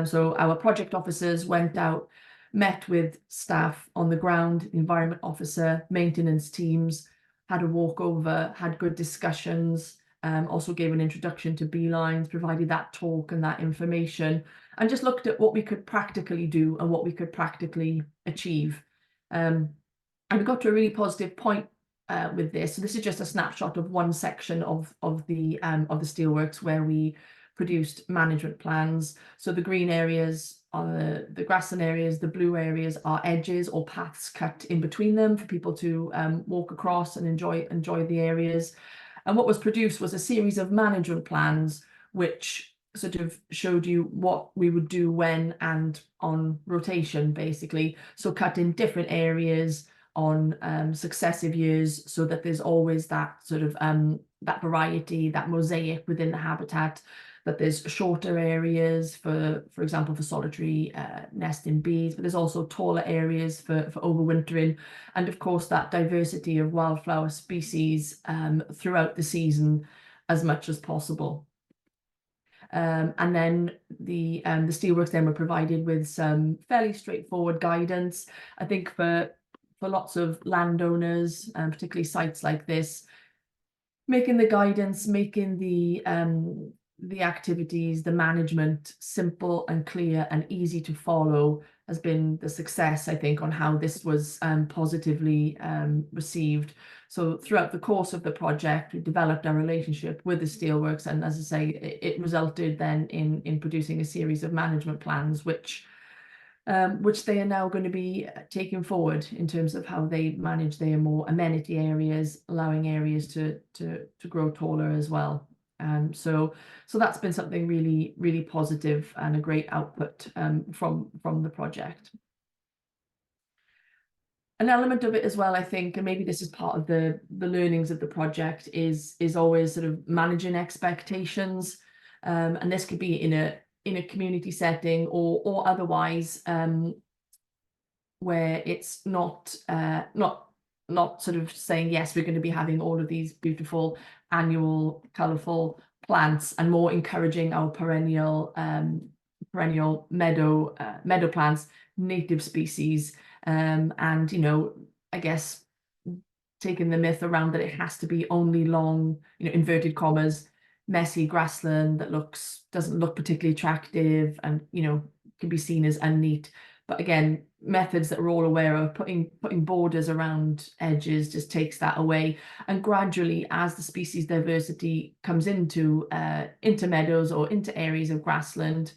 Speaker 2: So our project officers went out, met with staff on the ground, environment officer, maintenance teams, had a walkover, had good discussions, also gave an introduction to beelines, provided that talk and that information, and just looked at what we could practically do and what we could practically achieve. And we got to a really positive point with this. So this is just a snapshot of one section of the steelworks where we produced management plans. So the green areas are the grassland areas, the blue areas are edges or paths cut in between them for people to walk across and enjoy the areas. And what was produced was a series of management plans which sort of showed you what we would do when and on rotation, basically. So cut in different areas on successive years, so that there's always that sort of that variety, that mosaic within the habitat, that there's shorter areas for example, for solitary nesting bees, but there's also taller areas for overwintering, and of course that diversity of wildflower species throughout the season as much as possible. And then the steelworks then were provided with some fairly straightforward guidance. I think for lots of landowners, particularly sites like this, making the guidance, making the activities, the management simple and clear and easy to follow has been the success, I think, on how this was positively received. So throughout the course of the project, we developed our relationship with the steelworks, and as I say, it resulted then in producing a series of management plans, which which they are now going to be taking forward in terms of how they manage their more amenity areas, allowing areas to grow taller as well. So that's been something really, really positive and a great output from the project. An element of it as well, I think, and maybe this is part of the learnings of the project, is always sort of managing expectations, and this could be in a community setting or otherwise, where it's not sort of saying, yes, we're going to be having all of these beautiful annual colourful plants, and more encouraging our perennial meadow plants, native species, and, you know, I guess taking the myth around that it has to be only long, you know, inverted commas, messy grassland that doesn't look particularly attractive and, you know, can be seen as unneat. But again, methods that we're all aware of, putting borders around edges just takes that away. And gradually, as the species diversity comes into meadows or into areas of grassland,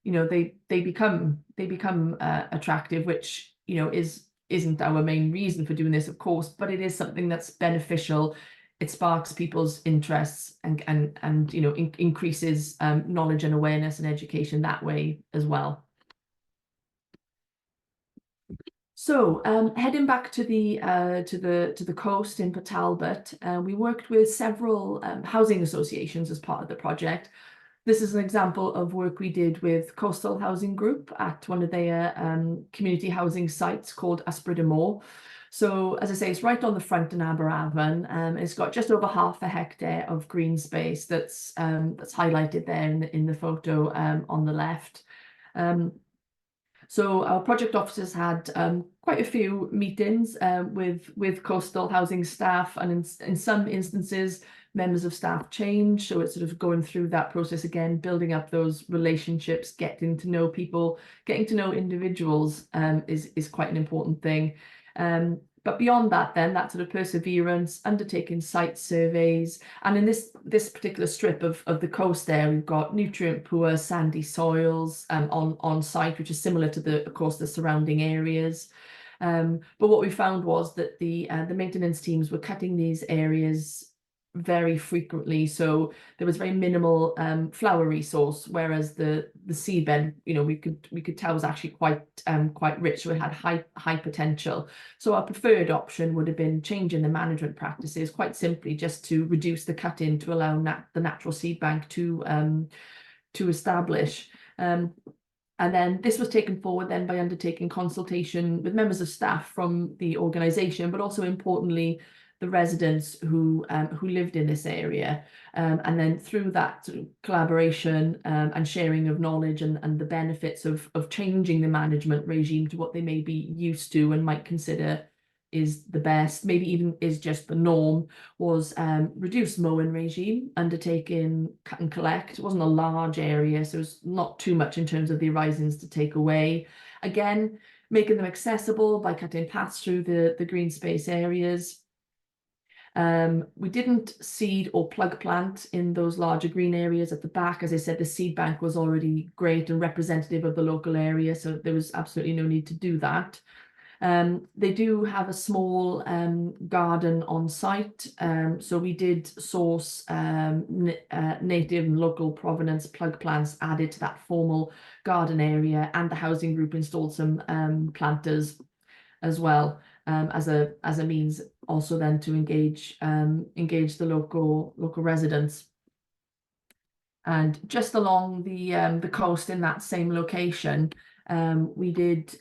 Speaker 2: you know, they become attractive, which, you know, isn't our main reason for doing this, of course, but it is something that's beneficial. It sparks people's interests and you know, increases knowledge and awareness and education that way as well. So heading back to the coast in Port Talbot, we worked with several housing associations as part of the project. This is an example of work we did with Coastal Housing Group at one of their community housing sites called Ysbryd y Môr. So, as I say, it's right on the front in Aberavon. It's got just over 1/2 hectare of green space that's highlighted there in the photo on the left. So our project officers had quite a few meetings with coastal housing staff, and in some instances, members of staff change. So it's sort of going through that process again, building up those relationships, getting to know people, getting to know individuals is quite an important thing. But beyond that, then, that sort of perseverance, undertaking site surveys, and in this particular strip of the coast there, we've got nutrient poor sandy soils on site, which is similar to of course the surrounding areas. But what we found was that the maintenance teams were cutting these areas very frequently, so there was very minimal flower resource, whereas the seedbed, you know, we could tell was actually quite rich, so it had high potential. So our preferred option would have been changing the management practices, quite simply just to reduce the cut-in to allow the natural seed bank to establish. And then this was taken forward then by undertaking consultation with members of staff from the organisation, but also importantly, the residents who lived in this area, and then through that sort of collaboration and sharing of knowledge and the benefits of changing the management regime to what they may be used to and might consider is the best, maybe even is just the norm, was reduced mowing regime, undertaking cut and collect. It wasn't a large area, so it was not too much in terms of the horizons to take away. Again, making them accessible by cutting paths through the green space areas. We didn't seed or plug plant in those larger green areas at the back. As I said, the seed bank was already great and representative of the local area, so there was absolutely no need to do that. They do have a small garden on site, so we did source native and local provenance plug plants added to that formal garden area, and the housing group installed some planters as well, as a means also then to engage the local residents. And just along the coast in that same location, we did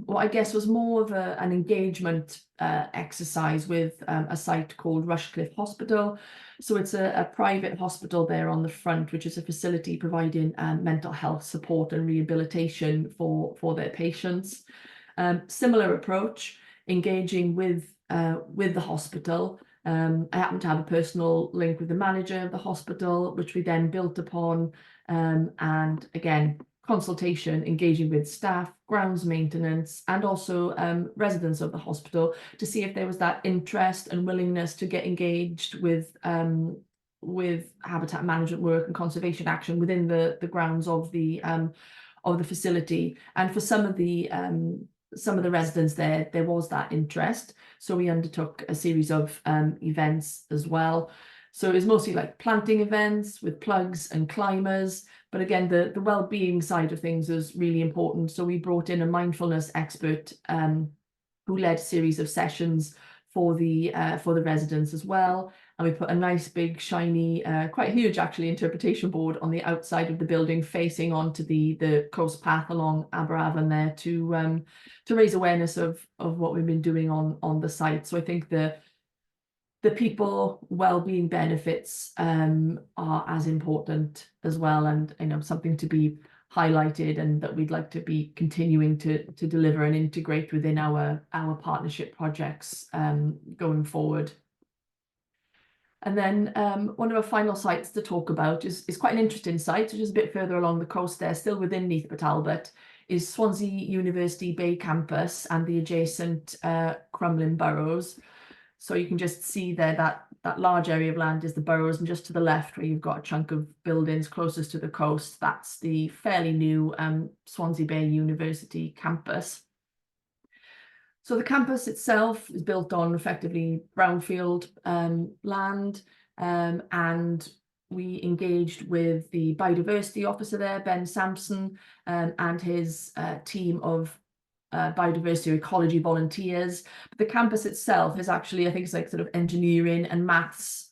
Speaker 2: what I guess was more of an engagement exercise with a site called Rushcliffe Hospital. So it's a private hospital there on the front, which is a facility providing mental health support and rehabilitation for their patients. Similar approach, engaging with the hospital. I happen to have a personal link with the manager of the hospital, which we then built upon, and again, consultation, engaging with staff, grounds maintenance, and also residents of the hospital to see if there was that interest and willingness to get engaged with habitat management work and conservation action within the grounds of the the facility. And for some of the residents there was that interest. So we undertook a series of events as well. So it was mostly like planting events with plugs and climbers. But again, the well-being side of things is really important. So we brought in a mindfulness expert who led a series of sessions for the residents as well. And we put a nice big shiny, quite huge actually, interpretation board on the outside of the building facing onto the coast path along Aberavon there to raise awareness of what we've been doing on the site. So I think the people well-being benefits are as important as well, and something to be highlighted, and that we'd like to be continuing to deliver and integrate within our partnership projects going forward. And then one of our final sites to talk about is quite an interesting site, which is a bit further along the coast there, still within Neath Talbot, is Swansea University Bay Campus and the adjacent Crumlin Burrows. So you can just see there that large area of land is the Burrows, and just to the left where you've got a chunk of buildings closest to the coast, that's the fairly new Swansea Bay University campus. So the campus itself is built on effectively brownfield land, and we engaged with the biodiversity officer there, Ben Sampson, and his team of biodiversity ecology volunteers. But the campus itself is actually, I think it's like sort of engineering and maths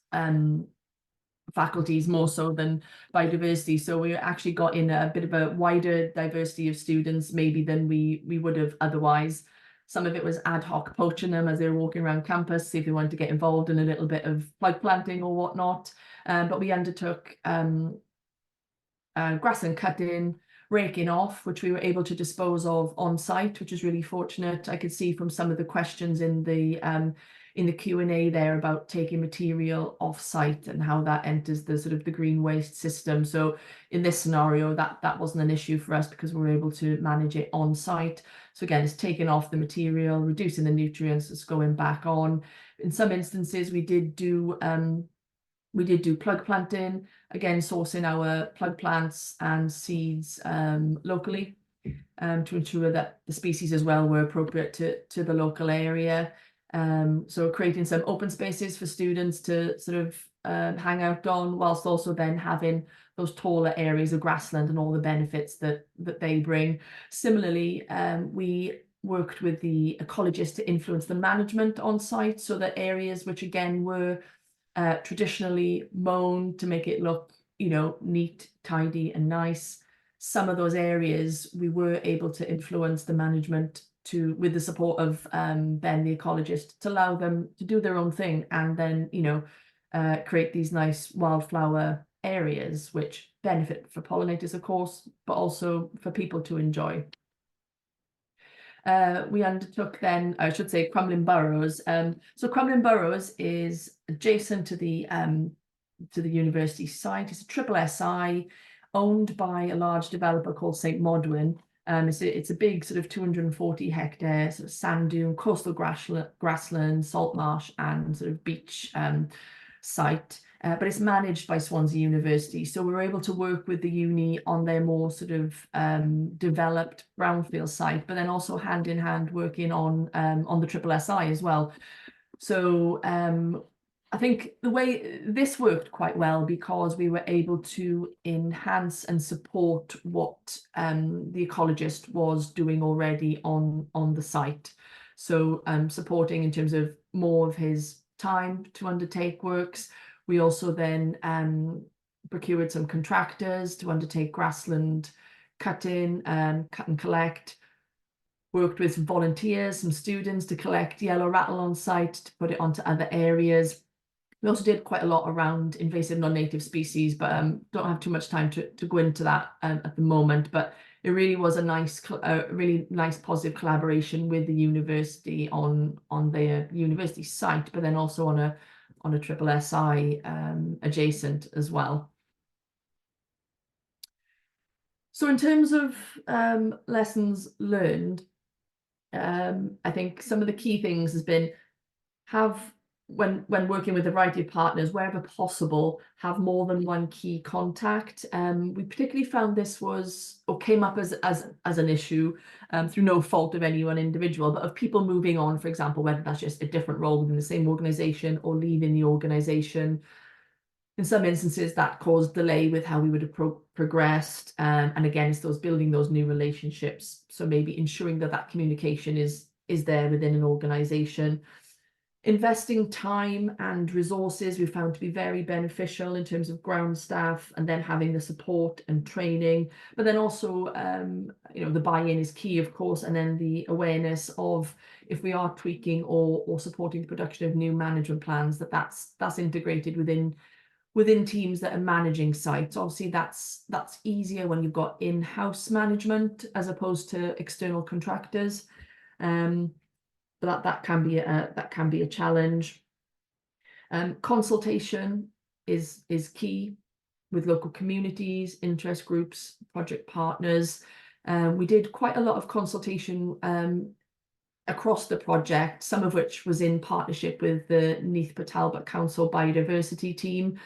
Speaker 2: faculties more so than biodiversity. So we actually got in a bit of a wider diversity of students maybe than we would have otherwise. Some of it was ad hoc poaching them as they were walking around campus, see if they wanted to get involved in a little bit of plug planting or whatnot. But we undertook grassland cutting, raking off, which we were able to dispose of on site, which is really fortunate. I could see from some of the questions in the Q&A there about taking material off site and how that enters the sort of the green waste system. So in this scenario, that wasn't an issue for us because we were able to manage it on site. So again, it's taking off the material, reducing the nutrients, it's going back on. In some instances, we did do plug planting, again, sourcing our plug plants and seeds locally to ensure that the species as well were appropriate to the local area. So creating some open spaces for students to sort of hang out on, whilst also then having those taller areas of grassland and all the benefits that they bring. Similarly, we worked with the ecologists to influence the management on site, so that areas which again were traditionally mown to make it look, neat, tidy and nice. Some of those areas we were able to influence the management with the support of Ben, the ecologist, to allow them to do their own thing and then, create these nice wildflower areas which benefit for pollinators, of course, but also for people to enjoy. We undertook then, I should say, Crumlin Burrows. So Crumlin Burrows is adjacent to the university site. It's a triple SI owned by a large developer called St Modwen. It's a big sort of 240 hectare sort of sand dune, coastal grassland, salt marsh and sort of beach site. But it's managed by Swansea University. So we were able to work with the uni on their more sort of developed brownfield site, but then also hand in hand working on the triple SI as well. So I think the way this worked quite well because we were able to enhance and support what the ecologist was doing already on the site. So supporting in terms of more of his time to undertake works. We also then procured some contractors to undertake grassland cutting, cut and collect. Worked with some volunteers, some students to collect yellow rattle on site to put it onto other areas. We also did quite a lot around invasive non-native species, but don't have too much time to go into that at the moment. But it really was a really nice positive collaboration with the university on their university site, but then also on a triple SI adjacent as well. So in terms of lessons learned, I think some of the key things has been have when working with a variety of partners, wherever possible, have more than one key contact. We particularly found this was, or came up as an issue through no fault of any one individual, but of people moving on, for example, whether that's just a different role within the same organisation or leaving the organisation. In some instances, that caused delay with how we would have progressed. And again, it's those building those new relationships. So maybe ensuring that that communication is there within an organisation. Investing time and resources we found to be very beneficial in terms of ground staff, and then having the support and training. But then also, the buy-in is key, of course, and then the awareness of if we are tweaking or supporting the production of new management plans, that's integrated within teams that are managing sites. Obviously, that's easier when you've got in-house management as opposed to external contractors. But that can be a challenge. Consultation is key with local communities, interest groups, project partners. We did quite a lot of consultation across the project, some of which was in partnership with the Neath Talbot Council Biodiversity team.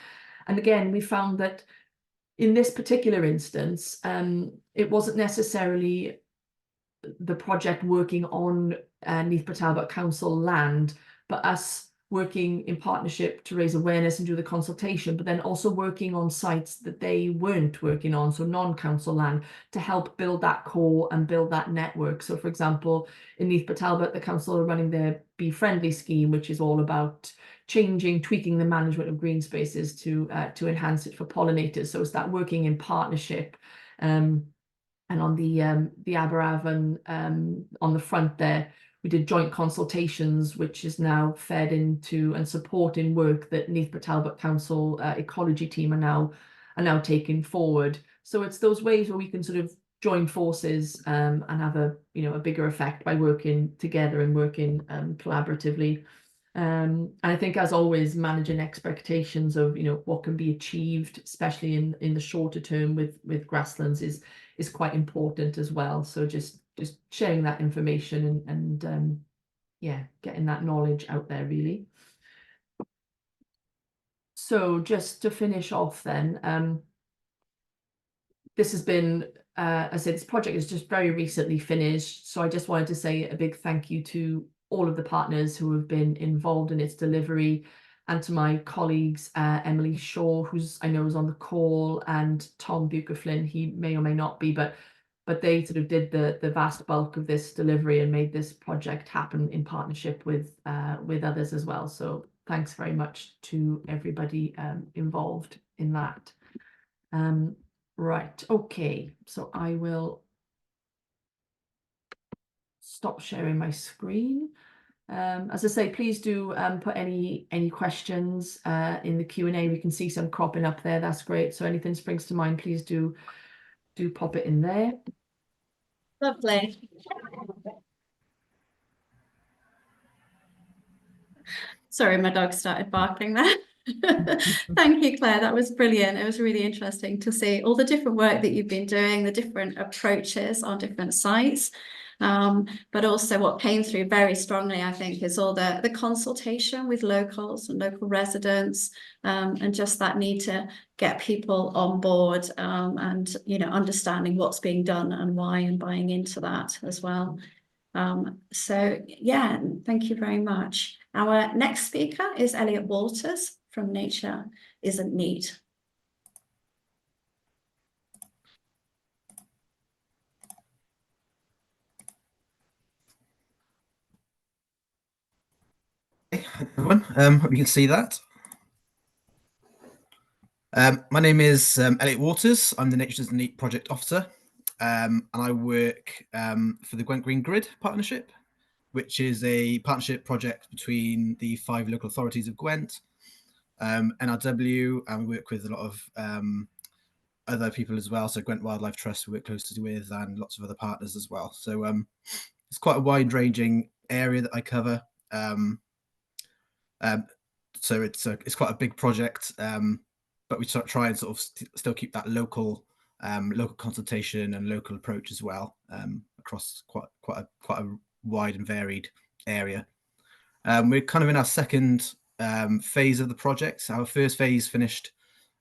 Speaker 2: And again, we found that in this particular instance, it wasn't necessarily the project working on Neath Talbot Council land, but us working in partnership to raise awareness and do the consultation, but then also working on sites that they weren't working on, so non-council land, to help build that core and build that network. So for example, in Neath Talbot, the council are running their Be Friendly scheme, which is all about tweaking the management of green spaces to enhance it for pollinators. So it's that working in partnership. And on the Aberavon on the front there, we did joint consultations, which is now fed into and supporting work that Neath Talbot Council ecology team are now taking forward. So it's those ways where we can sort of join forces and have a bigger effect by working together and working collaboratively. And I think, as always, managing expectations of what can be achieved, especially in the shorter term with grasslands, is quite important as well. So just sharing that information and getting that knowledge out there, really. So just to finish off then, this has been, as I said, this project is just very recently finished. So I just wanted to say a big thank you to all of the partners who have been involved in its delivery, and to my colleagues, Emily Shaw, who's I know is on the call, and Tom Buglife, he may or may not be, but they sort of did the vast bulk of this delivery and made this project happen in partnership with others as well. So thanks very much to everybody involved in that. Right, okay, so I will stop sharing my screen. As I say, please do put any questions in the Q&A. We can see some cropping up there. That's great. So anything springs to mind, please do pop it in there.
Speaker 3: Lovely. Sorry, my dog started barking there. Thank you, Claire. That was brilliant. It was really interesting to see all the different work that you've been doing, the different approaches on different sites. But also what came through very strongly, I think, is all the consultation with locals and local residents, and just that need to get people on board, and understanding what's being done and why, and buying into that as well. So yeah, thank you very much. Our next speaker is Elliot Walters from Nature Isn't Neat.
Speaker 5: Hey everyone, hope you can see that. My name is Elliot Waters. I'm the Nature Isn't Neat project officer, and I work for the Gwent Green Grid Partnership, which is a partnership project between the 5 local authorities of Gwent, NRW, and we work with a lot of other people as well. So Gwent Wildlife Trust we work closely with, and lots of other partners as well. So it's quite a wide-ranging area that I cover. So it's quite a big project, but we try and sort of still keep that local consultation and local approach as well, across quite a wide and varied area. We're kind of in our second phase of the project. Our first phase finished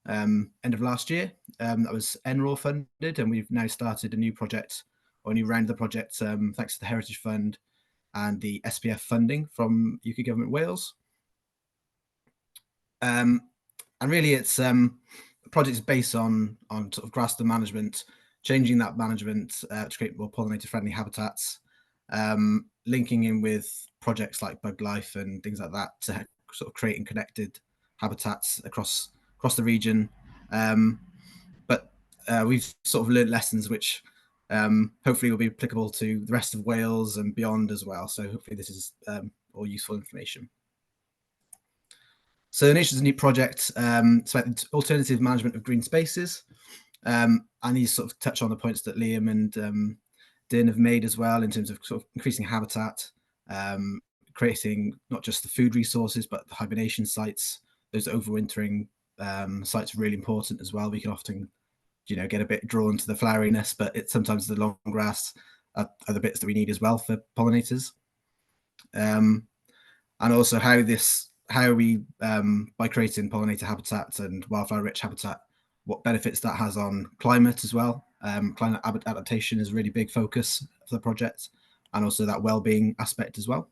Speaker 5: end of last year. That was NRAW funded, and we've now started a new project, or a new round of the project, thanks to the Heritage Fund and the SPF funding from UK Government Wales. And really, it's the project is based on sort of grassland management, changing that management to create more pollinator-friendly habitats, linking in with projects like Buglife and things like that to sort of creating connected habitats across the region. But we've sort of learned lessons which hopefully will be applicable to the rest of Wales and beyond as well. So hopefully this is all useful information. So the Nations Neat project, it's about the alternative management of green spaces. And these sort of touch on the points that Liam and Din have made as well, in terms of sort of increasing habitat, creating not just the food resources, but the hibernation sites. Those overwintering sites are really important as well. We can often, get a bit drawn to the floweriness, but it's sometimes the long grass are the bits that we need as well for pollinators. And also how we, by creating pollinator habitats and wildflower-rich habitat, what benefits that has on climate as well. Climate adaptation is a really big focus for the project, and also that well-being aspect as well.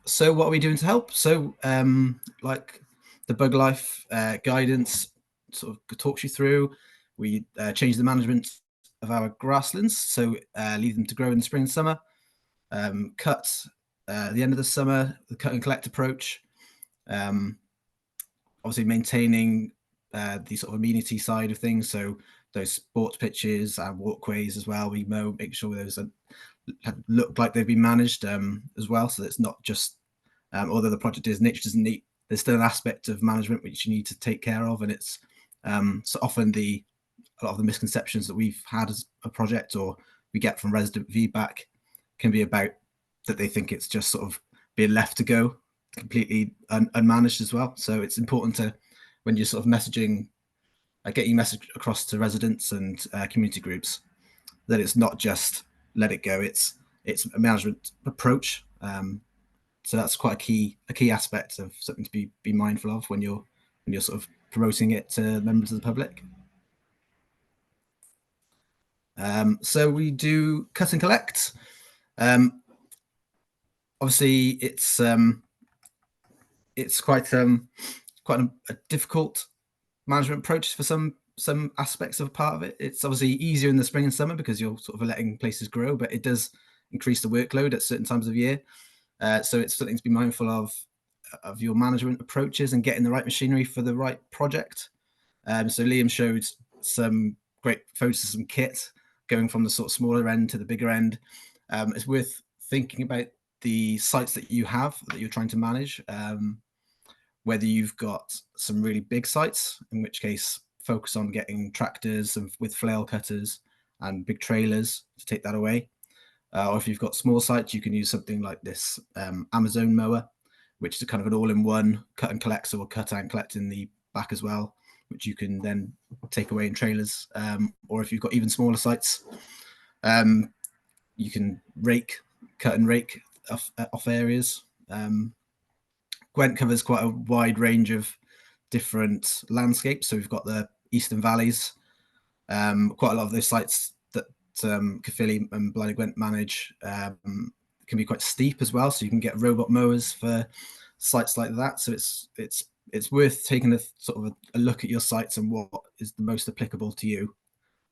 Speaker 5: So what are we doing to help? So like the Buglife guidance sort of talks you through, we change the management of our grasslands, so leave them to grow in the spring and summer, cut at the end of the summer, the cut and collect approach, obviously maintaining the sort of amenity side of things, so those sports pitches and walkways as well, we mow, make sure those look like they've been managed as well, so that it's not just although the project is Nature Doesn't Neat, there's still an aspect of management which you need to take care of, and it's so often a lot of the misconceptions that we've had as a project, or we get from resident feedback, can be about that they think it's just sort of being left to go completely unmanaged as well. So it's important to, when you're sort of messaging, getting your message across to residents and community groups, that it's not just let it go, it's a management approach. So that's quite a key aspect of something to be mindful of when you're sort of promoting it to members of the public. So we do cut and collect. Obviously, it's quite a difficult management approach for some aspects of part of it. It's obviously easier in the spring and summer because you're sort of letting places grow, but it does increase the workload at certain times of year. So it's something to be mindful of your management approaches and getting the right machinery for the right project. So Liam showed some great photos of some kit going from the sort of smaller end to the bigger end. It's worth thinking about the sites that you have that you're trying to manage, whether you've got some really big sites, in which case focus on getting tractors with flail cutters and big trailers to take that away. Or if you've got small sites, you can use something like this Amazon mower, which is kind of an all-in-one cut and collect, so we'll cut and collect in the back as well, which you can then take away in trailers. Or if you've got even smaller sites, you can cut and rake off areas. Gwent covers quite a wide range of different landscapes. So we've got the Eastern Valleys, quite a lot of those sites that Caerphilly and Blaenau Gwent manage can be quite steep as well. So you can get robot mowers for sites like that. So it's worth taking a sort of a look at your sites and what is the most applicable to you.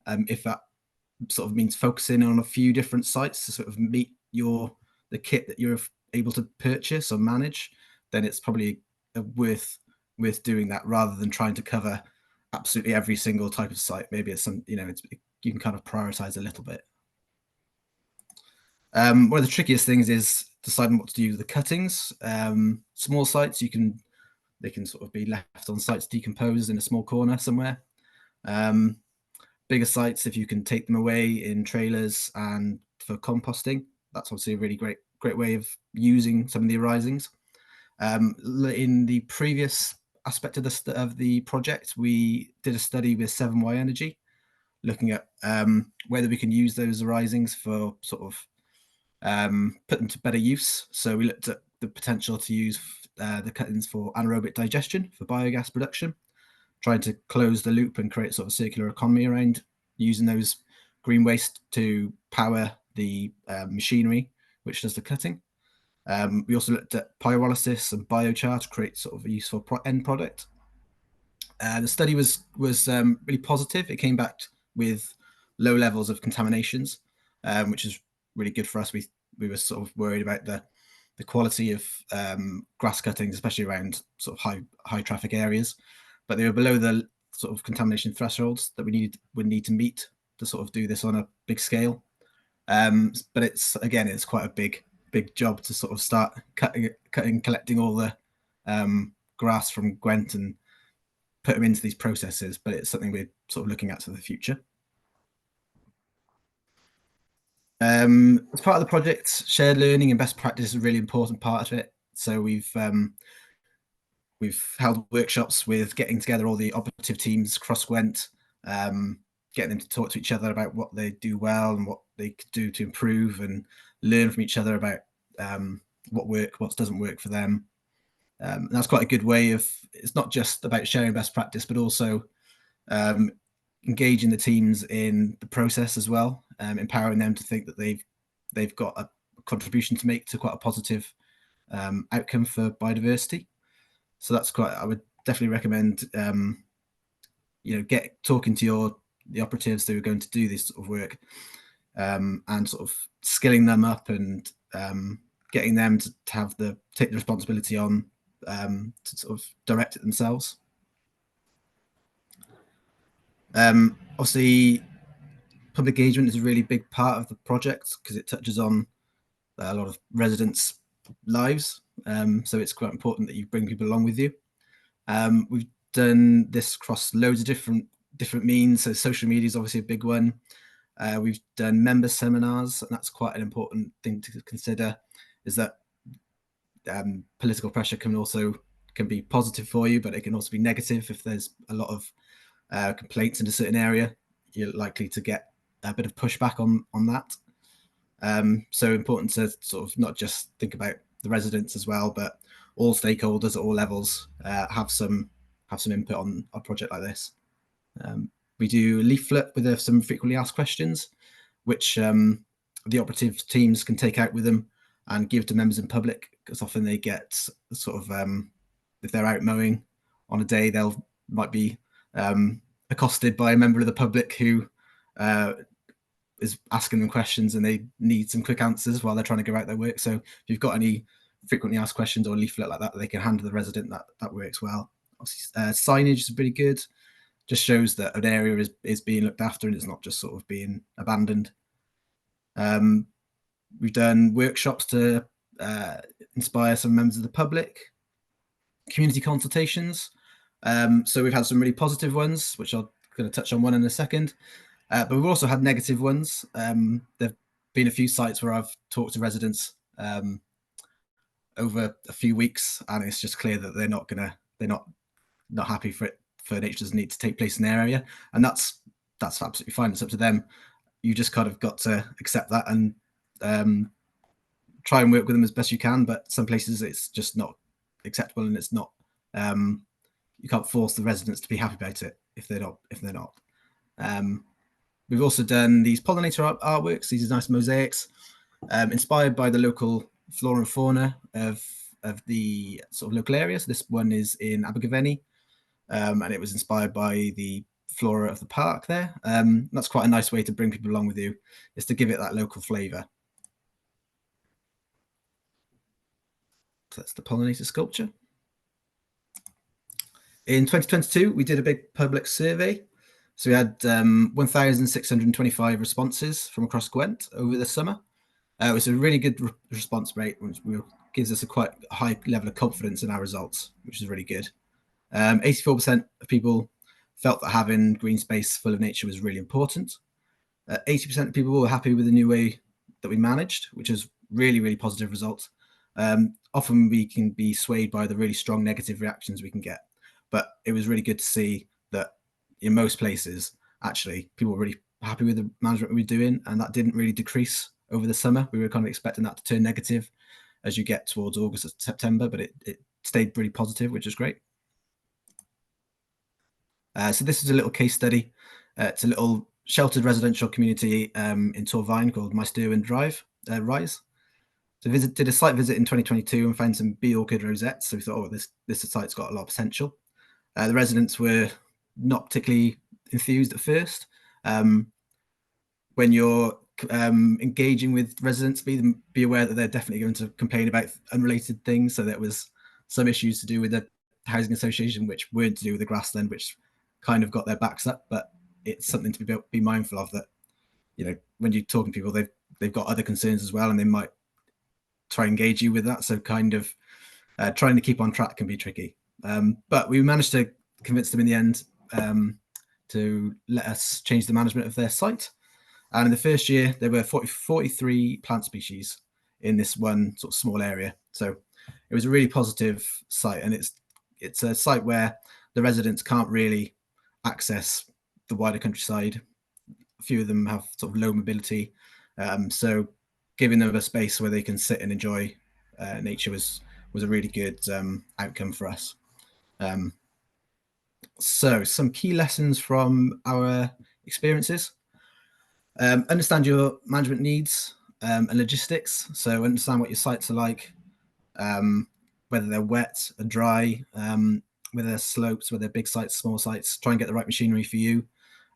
Speaker 5: If that sort of means focusing on a few different sites to sort of meet the kit that you're able to purchase or manage, then it's probably worth doing that rather than trying to cover absolutely every single type of site. Maybe it's some, you can kind of prioritize a little bit. One of the trickiest things is deciding what to do with the cuttings. Small sites, they can sort of be left on sites decomposed in a small corner somewhere. Bigger sites, if you can take them away in trailers and for composting, that's obviously a really great way of using some of the arisings. In the previous aspect of the project, we did a study with 7Y Energy, looking at whether we can use those arisings for sort of put them to better use. So we looked at the potential to use the cuttings for anaerobic digestion for biogas production, trying to close the loop and create sort of a circular economy around using those green waste to power the machinery which does the cutting. We also looked at pyrolysis and biochar to create sort of a useful end product. The study was really positive. It came back with low levels of contaminations, which is really good for us. We were sort of worried about the quality of grass cuttings, especially around sort of high traffic areas, but they were below the sort of contamination thresholds that would need to meet to sort of do this on a big scale. But it's quite a big job to sort of start collecting all the grass from Gwent and put them into these processes, but it's something we're sort of looking at for the future. As part of the project, shared learning and best practice is a really important part of it. So we've held workshops with getting together all the operative teams across Gwent, getting them to talk to each other about what they do well and what they could do to improve, and learn from each other about what doesn't work for them. And that's quite a good way of, it's not just about sharing best practice, but also engaging the teams in the process as well, empowering them to think that they've got a contribution to make to quite a positive outcome for biodiversity. So that's I would definitely recommend talking to the operatives who are going to do this sort of work, and sort of skilling them up and getting them to take the responsibility on to sort of direct it themselves. Obviously, public engagement is a really big part of the project because it touches on a lot of residents' lives. So it's quite important that you bring people along with you. We've done this across loads of different means. So social media is obviously a big one. We've done member seminars, and that's quite an important thing to consider, is that political pressure can be positive for you, but it can also be negative. If there's a lot of complaints in a certain area, you're likely to get a bit of pushback on that. So important to sort of not just think about the residents as well, but all stakeholders at all levels have some input on a project like this. We do a leaflet with some frequently asked questions, which the operative teams can take out with them and give to members in public, because often they get sort of, if they're out mowing on a day, might be accosted by a member of the public who is asking them questions, and they need some quick answers while they're trying to go out their work. So if you've got any frequently asked questions or a leaflet like that, they can hand to the resident, that works well. Signage is pretty good. Just shows that an area is being looked after and it's not just sort of being abandoned. We've done workshops to inspire some members of the public, community consultations. So we've had some really positive ones, which I'm going to touch on one in a second. But we've also had negative ones. There've been a few sites where I've talked to residents over a few weeks, and it's just clear that they're not happy for nature doesn't need to take place in their area, and that's absolutely fine. It's up to them. You just kind of got to accept that and try and work with them as best you can. But some places it's just not acceptable, and it's not. You can't force the residents to be happy about it if they're not. We've also done these pollinator artworks. These are nice mosaics, inspired by the local flora and fauna of the sort of local area. So this one is in Abergavenny, and it was inspired by the flora of the park there. That's quite a nice way to bring people along with you, is to give it that local flavour. So that's the pollinator sculpture. In 2022, we did a big public survey. So we had 1,625 responses from across Gwent over the summer. It was a really good response rate, which gives us a quite high level of confidence in our results, which is really good. 84% of people felt that having green space full of nature was really important. 80% of people were happy with the new way that we managed, which is really, really positive results. Often we can be swayed by the really strong negative reactions we can get, but it was really good to see that in most places, actually, people were really happy with the management we were doing, and that didn't really decrease over the summer. We were kind of expecting that to turn negative as you get towards August and September, but it stayed really positive, which is great. So this is a little case study. It's a little sheltered residential community in Torvine called Maestyrwan Rise. So did a site visit in 2022 and found some bee orchid rosettes. So we thought, oh, this site's got a lot of potential. The residents were not particularly enthused at first. When you're engaging with residents, be aware that they're definitely going to complain about unrelated things. So there was some issues to do with the housing association, which weren't to do with the grassland, which kind of got their backs up. But it's something to be mindful of, that, you know, when you're talking to people, they've got other concerns as well, and they might try and engage you with that. So kind of trying to keep on track can be tricky. But we managed to convince them in the end to let us change the management of their site. And in the first year, there were 43 plant species in this one sort of small area. So it was a really positive site, and it's a site where the residents can't really access the wider countryside. A few of them have sort of low mobility, so giving them a space where they can sit and enjoy nature was a really good outcome for us. So some key lessons from our experiences. Understand your management needs and logistics. So understand what your sites are like, whether they're wet or dry, whether they're slopes, whether they're big sites, small sites. Try and get the right machinery for you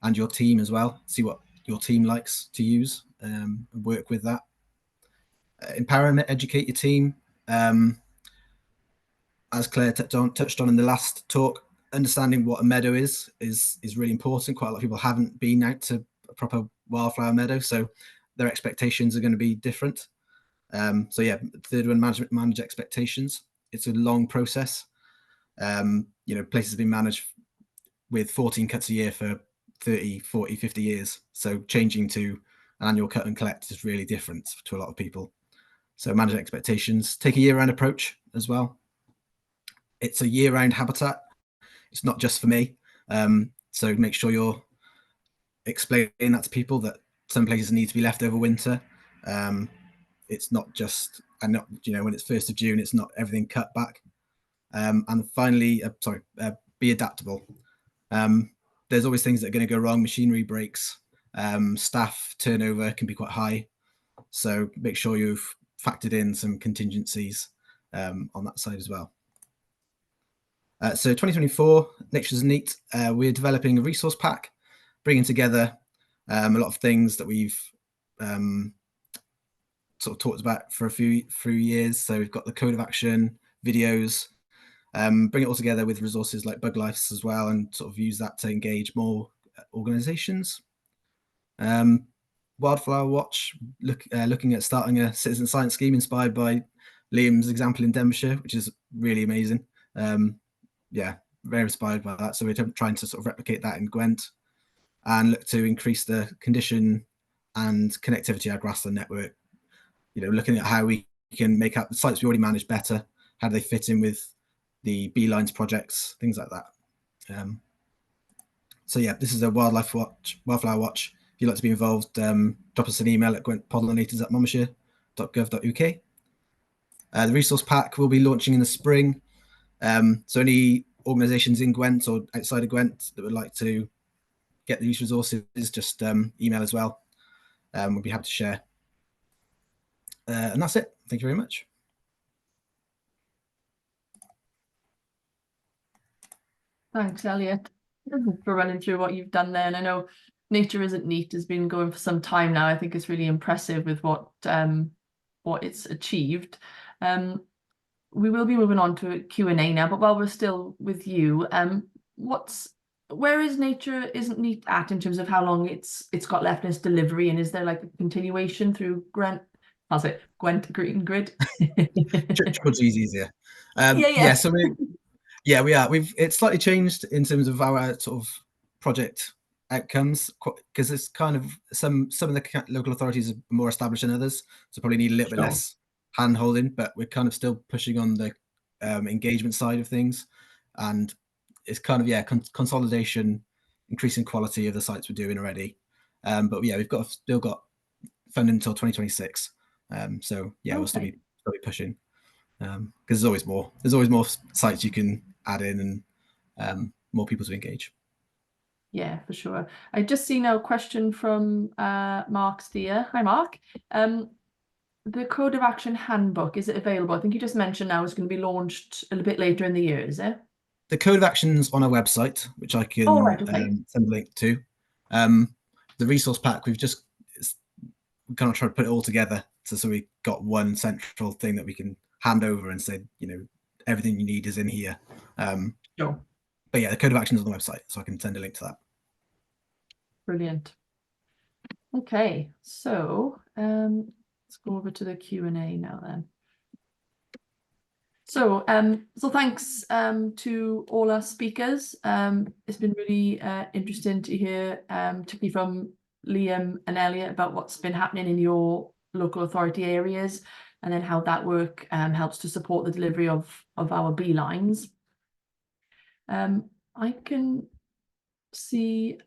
Speaker 5: and your team as well. See what your team likes to use and work with that. Empower and educate your team. As Claire touched on in the last talk, understanding what a meadow is really important. Quite a lot of people haven't been out to a proper wildflower meadow, so their expectations are going to be different. So yeah, third one, manage expectations. It's a long process. You know, places have been managed with 14 cuts a year for 30, 40, 50 years. So changing to an annual cut and collect is really different to a lot of people. So manage expectations. Take a year-round approach as well. It's a year-round habitat. It's not just for me. So make sure you're explaining that to people, that some places need to be left over winter. It's not just, and not, you know, when it's 1st of June, it's not everything cut back. And finally, be adaptable. There's always things that are going to go wrong. Machinery breaks, staff turnover can be quite high. So make sure you've factored in some contingencies on that side as well. So 2024, Nature's Neat, we're developing a resource pack, bringing together a lot of things that we've sort of talked about for a few years. So we've got the code of action, videos, bring it all together with resources like Buglife as well, and sort of use that to engage more organisations. Wildflower Watch, looking at starting a citizen science scheme inspired by Liam's example in Denbighshire, which is really amazing. Yeah, very inspired by that. So we're trying to sort of replicate that in Gwent and look to increase the condition and connectivity of our grassland network. You know, looking at how we can make up the sites we already manage better. How do they fit in with the Beelines projects, things like that. So yeah, this is a Wildflower Watch. If you'd like to be involved, drop us an email at pollinators@monmouthshire.gov.uk. The resource pack will be launching in the spring. So any organisations in Gwent or outside of Gwent that would like to get these resources, just email as well. We'll be happy to share. And that's it. Thank you very much.
Speaker 2: Thanks, Elliot, for running through what you've done there. And I know Nature Isn't Neat has been going for some time now. I think it's really impressive with what it's achieved. We will be moving on to a Q&A now, but while we're still with you, where is Nature Isn't Neat at in terms of how long it's got left in its delivery, and is there like a continuation through Gwent Green Grid?
Speaker 5: It's easier.
Speaker 2: Yeah.
Speaker 5: So we are. It's slightly changed in terms of our sort of project outcomes, because it's kind of some of the local authorities are more established than others, so probably need a little bit less hand holding, but we're kind of still pushing on the engagement side of things, and it's kind of consolidation, increasing quality of the sites we're doing already. But yeah, we've still got funding until 2026. So yeah, we'll still be got to be pushing, because there's always more. There's always more sites you can add in, and more people to engage.
Speaker 2: Yeah, for sure. I just see now a question from Mark Steer. Hi, Mark. The Code of Action Handbook, is it available? I think you just mentioned now it's going to be launched a little bit later in the year, is it?
Speaker 5: The Code of Action's on our website, which I can send a link to. The resource pack, we've just kind of tried to put it all together, so we got one central thing that we can hand over and say, everything you need is in here.
Speaker 2: Sure.
Speaker 5: But yeah, the Code of Action is on the website, so I can send a link to that. Brilliant.
Speaker 2: Okay, so let's go over to the Q&A now then. So thanks to all our speakers. It's been really interesting to hear, particularly from Liam and Elliot, about what's been happening in your local authority areas, and then how that work helps to support the delivery of our beelines. I can't see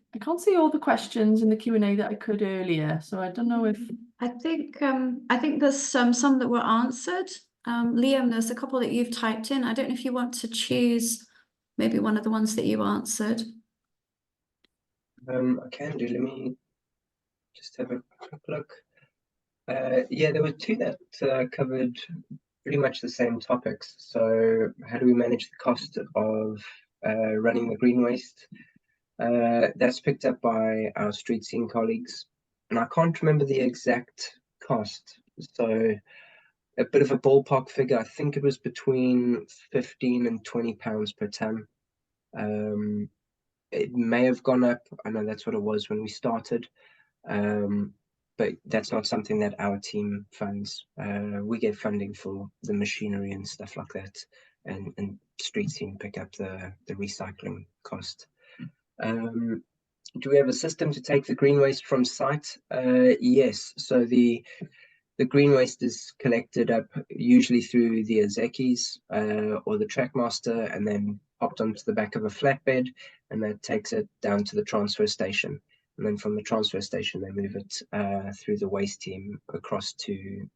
Speaker 2: all the questions in the Q&A that I could earlier, so I don't know if
Speaker 3: I think there's some that were answered. Liam, there's a couple that you've typed in. I don't know if you want to choose maybe one of the ones that you answered.
Speaker 4: I can do. Let me just have a quick look. Yeah, there were two that covered pretty much the same topics. So how do we manage the cost of running the green waste? That's picked up by our street scene colleagues, and I can't remember the exact cost. So a bit of a ballpark figure, I think it was between £15 and £20 per ton. It may have gone up. I know that's what it was when we started, but that's not something that our team funds. We get funding for the machinery and stuff like that, and street scene pick up the recycling cost. Do we have a system to take the green waste from site? Yes. So the green waste is collected up usually through the Azekis or the Trackmaster, and then popped onto the back of a flatbed, and that takes it down to the transfer station. And then from the transfer station, they move it through the waste team across to,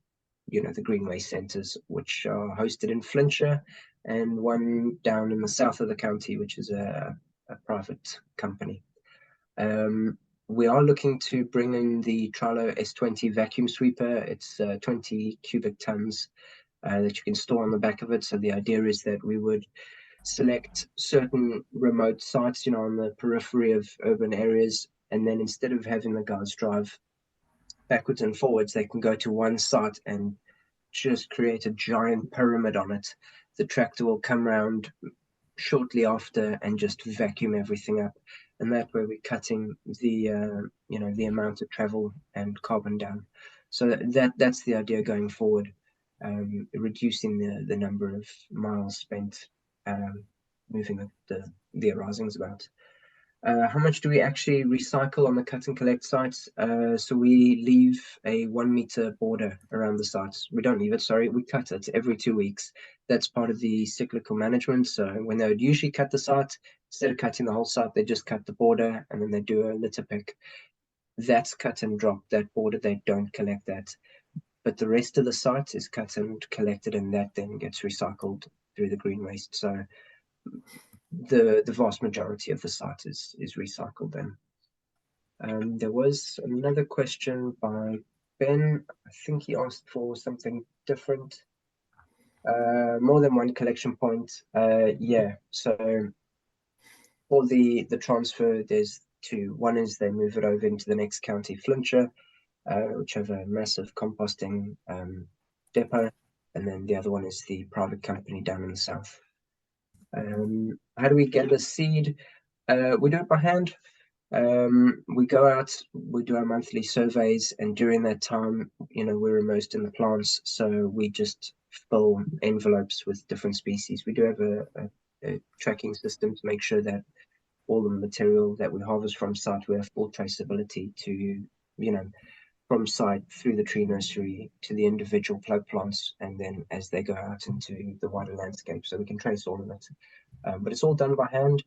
Speaker 4: the green waste centres, which are hosted in Flintshire, and one down in the south of the county, which is a private company. We are looking to bring in the Trilo S20 vacuum sweeper. It's 20 cubic tons that you can store on the back of it. So the idea is that we would select certain remote sites, on the periphery of urban areas, and then instead of having the guys drive backwards and forwards, they can go to one site and just create a giant pyramid on it. The tractor will come around shortly after and just vacuum everything up, and that way we're cutting the the amount of travel and carbon down. So that's the idea going forward, reducing the number of miles spent moving the arisings about. How much do we actually recycle on the cut and collect sites? So we leave a 1 meter border around the sites. We don't leave it, sorry, we cut it every 2 weeks. That's part of the cyclical management. So when they would usually cut the site, instead of cutting the whole site, they just cut the border, and then they do a litter pick. That's cut and drop, that border, they don't collect that. But the rest of the site is cut and collected, and that then gets recycled through the green waste. So the vast majority of the site is recycled then. There was another question by Ben. I think he asked for something different. More than one collection point. Yeah, so for the transfer, there's two. One is they move it over into the next county, Flintshire, which have a massive composting depot, and then the other one is the private company down in the south. How do we get the seed? We do it by hand. We go out, we do our monthly surveys, and during that time, we're immersed in the plants, so we just fill envelopes with different species. We do have a tracking system to make sure that all the material that we harvest from site, we have full traceability to, from site through the tree nursery to the individual plug plants, and then as they go out into the wider landscape, so we can trace all of it. But it's all done by hand.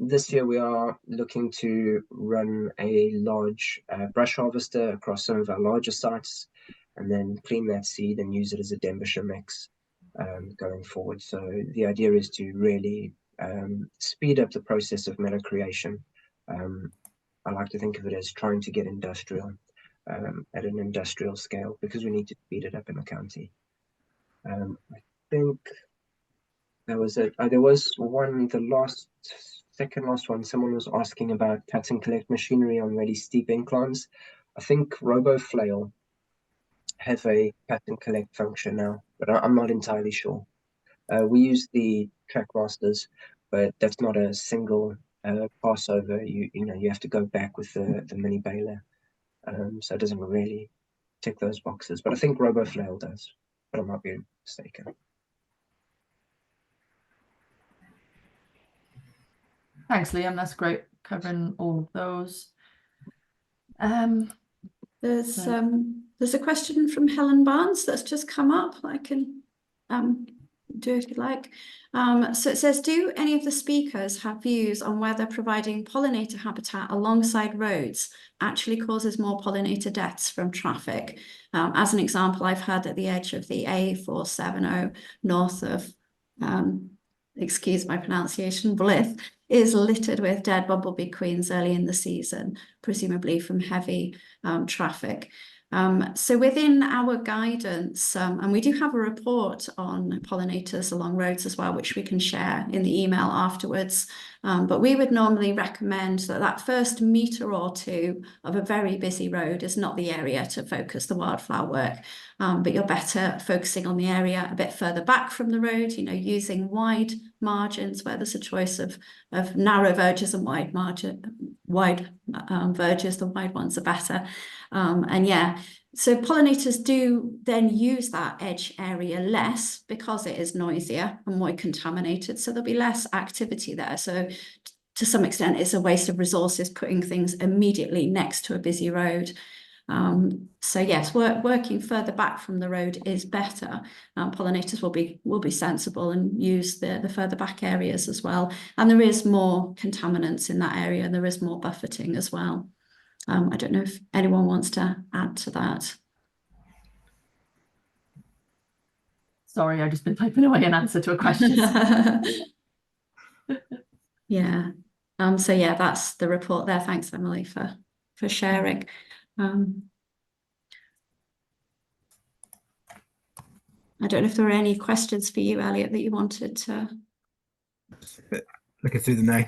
Speaker 4: This year we are looking to run a large brush harvester across some of our larger sites. and then clean that seed and use it as a Denbighshire mix going forward. So the idea is to really speed up the process of meadow creation. I like to think of it as trying to get industrial at an industrial scale, because we need to speed it up in the county. I think there was one, second last one, someone was asking about cut and collect machinery on really steep inclines. I think RoboFlail have a cut and collect function now, but I'm not entirely sure. We use the Trackmasters, but that's not a single passover. You have to go back with the mini baler, so it doesn't really tick those boxes. But I think RoboFlail does, but I might be mistaken.
Speaker 2: Thanks, Liam. That's great, covering all of those.
Speaker 3: There's a question from Helen Barnes that's just come up. I can do if you like. So it says, do any of the speakers have views on whether providing pollinator habitat alongside roads actually causes more pollinator deaths from traffic? As an example, I've heard that the edge of the A470 north of, excuse my pronunciation, Blyth, is littered with dead bumblebee queens early in the season, presumably from heavy traffic. So within our guidance, and we do have a report on pollinators along roads as well, which we can share in the email afterwards. But we would normally recommend that first metre or two of a very busy road is not the area to focus the wildflower work. But you're better focusing on the area a bit further back from the road, using wide margins where there's a choice of narrow verges and wide verges. The wide ones are better. And yeah, so pollinators do then use that edge area less because it is noisier and more contaminated. So there'll be less activity there. So to some extent, it's a waste of resources putting things immediately next to a busy road. So yes, working further back from the road is better. Pollinators will be sensible and use the further back areas as well. And there is more contaminants in that area, and there is more buffeting as well. I don't know if anyone wants to add to that.
Speaker 2: Sorry, I've just been typing away an answer to a question.
Speaker 3: Yeah. So yeah, that's the report there. Thanks, Emily, for sharing. I don't know if there are any questions for you, Elliot, that you wanted to.
Speaker 5: Looking through them now.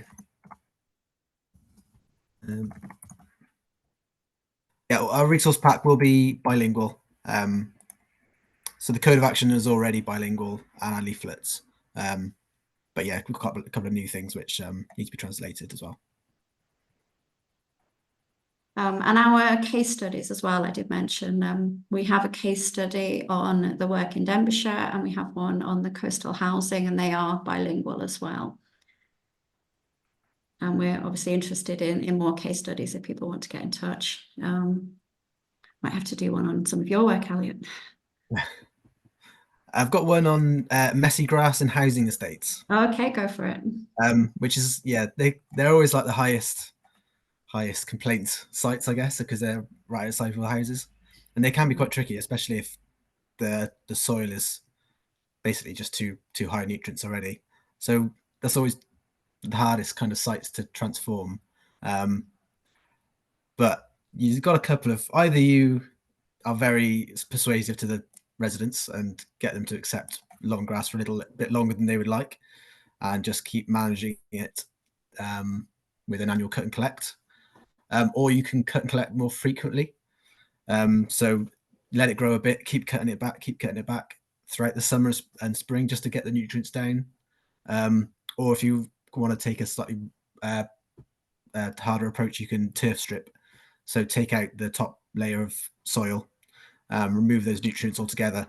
Speaker 5: Yeah, our resource pack will be bilingual. So the code of action is already bilingual, and our leaflets. But yeah, we've got a couple of new things which need to be translated as well.
Speaker 3: And our case studies as well, I did mention, we have a case study on the work in Denbighshire, and we have one on the coastal housing, and they are bilingual as well. And we're obviously interested in more case studies if people want to get in touch. Might have to do one on some of your work, Elliot.
Speaker 5: I've got one on messy grass and housing estates.
Speaker 3: Okay, go for it.
Speaker 5: Which is, yeah, they're always like the highest complaint sites, I guess, because they're right outside of the houses, and they can be quite tricky, especially if the soil is basically just too high nutrients already. So that's always the hardest kind of sites to transform. But you've got a couple of, either you are very persuasive to the residents and get them to accept long grass for a little bit longer than they would like, and just keep managing it with an annual cut and collect. Or you can cut and collect more frequently. So let it grow a bit, keep cutting it back throughout the summer and spring just to get the nutrients down. Or if you want to take a slightly harder approach, you can turf strip. So take out the top layer of soil, remove those nutrients altogether,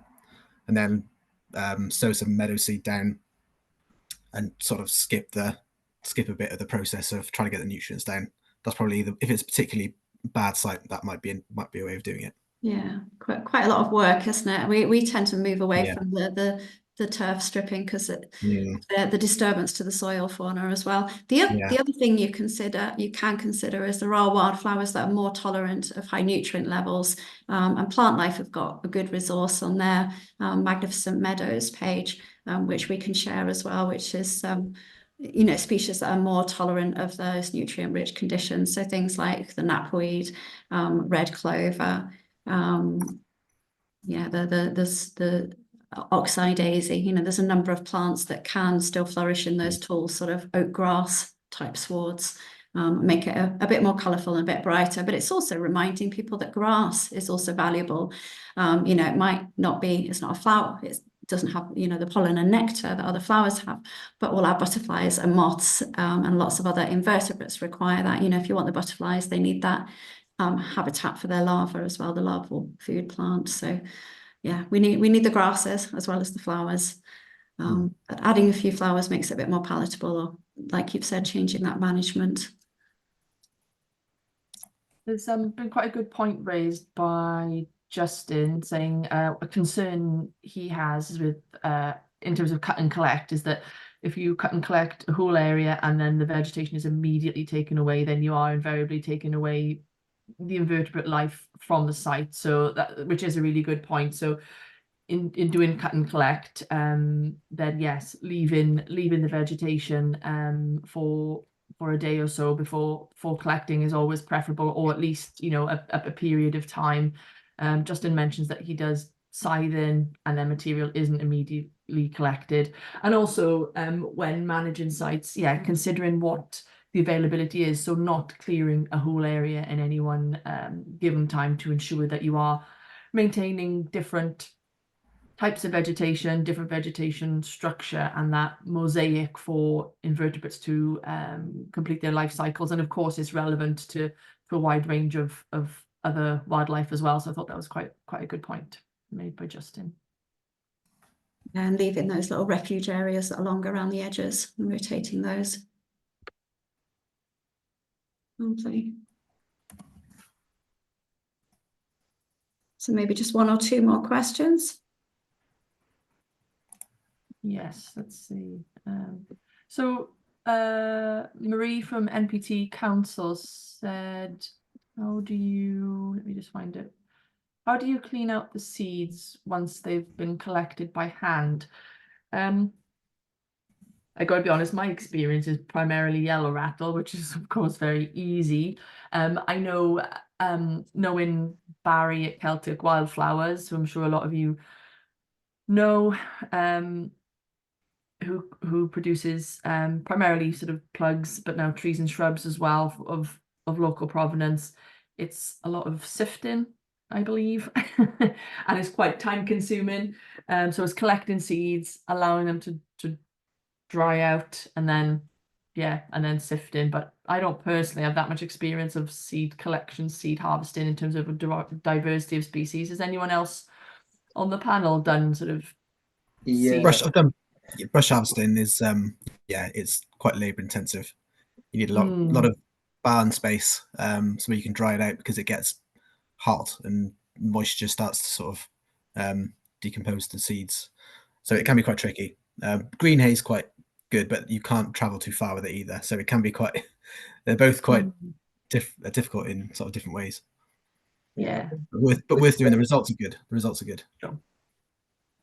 Speaker 5: and then sow some meadow seed down and sort of skip a bit of the process of trying to get the nutrients down. That's probably if it's a particularly bad site, that might be a way of doing it.
Speaker 3: Yeah, quite a lot of work, isn't it? We tend to move away from the the turf stripping because
Speaker 5: Mm,
Speaker 3: the disturbance to the soil fauna as well. The other thing you can consider is there are wildflowers that are more tolerant of high nutrient levels, and Plant Life have got a good resource on their Magnificent Meadows page, which we can share as well, which is species that are more tolerant of those nutrient-rich conditions. So things like the knapweed, red clover, the oxeye daisy. There's a number of plants that can still flourish in those tall sort of oak grass type swards, make it a bit more colourful and a bit brighter. But it's also reminding people that grass is also valuable. It might not be, it's not a flower, it doesn't have, the pollen and nectar that other flowers have, but all our butterflies and moths and lots of other invertebrates require that. If you want the butterflies, they need that habitat for their larvae as well, the larval food plant. So yeah, we need the grasses as well as the flowers. But adding a few flowers makes it a bit more palatable, or like you've said, changing that management.
Speaker 2: There's been quite a good point raised by Justin, saying a concern he has with in terms of cut and collect is that if you cut and collect a whole area and then the vegetation is immediately taken away, then you are invariably taking away the invertebrate life from the site. So that, which is a really good point. So in doing cut and collect, then yes, leaving the vegetation for a day or so before collecting is always preferable, or at least a period of time. Justin mentions that he does scything and then material isn't immediately collected, and also when managing sites, considering what the availability is, so not clearing a whole area in any one given time, to ensure that you are maintaining different types of vegetation, different vegetation structure, and that mosaic for invertebrates to complete their life cycles. And of course, it's relevant to a wide range of other wildlife as well. So I thought that was quite a good point made by Justin.
Speaker 3: And leaving those little refuge areas that are longer around the edges and rotating those. Lovely. So maybe just one or two more questions.
Speaker 2: Yes, let's see. So Marie from NPT Council said, let me just find it. How do you clean out the seeds once they've been collected by hand? I gotta be honest, my experience is primarily yellow rattle, which is of course very easy. I know, knowing Barry at Celtic Wildflowers, who I'm sure a lot of you know, who produces primarily sort of plugs, but now trees and shrubs as well of local provenance. It's a lot of sifting, I believe, and it's quite time consuming. So it's collecting seeds, allowing them to dry out, and then sifting. But I don't personally have that much experience of seed collection, seed harvesting in terms of a diversity of species. Has anyone else on the panel done sort of
Speaker 5: I've done brush harvesting. Is it's quite labor intensive. You need a lot of barn space, so you can dry it out, because it gets hot and moisture starts to sort of decompose the seeds, so it can be quite tricky. Green hay is quite good, but you can't travel too far with it either, so it can be quite they're both quite difficult in sort of different ways. But worth doing. The results are good.
Speaker 2: Sure.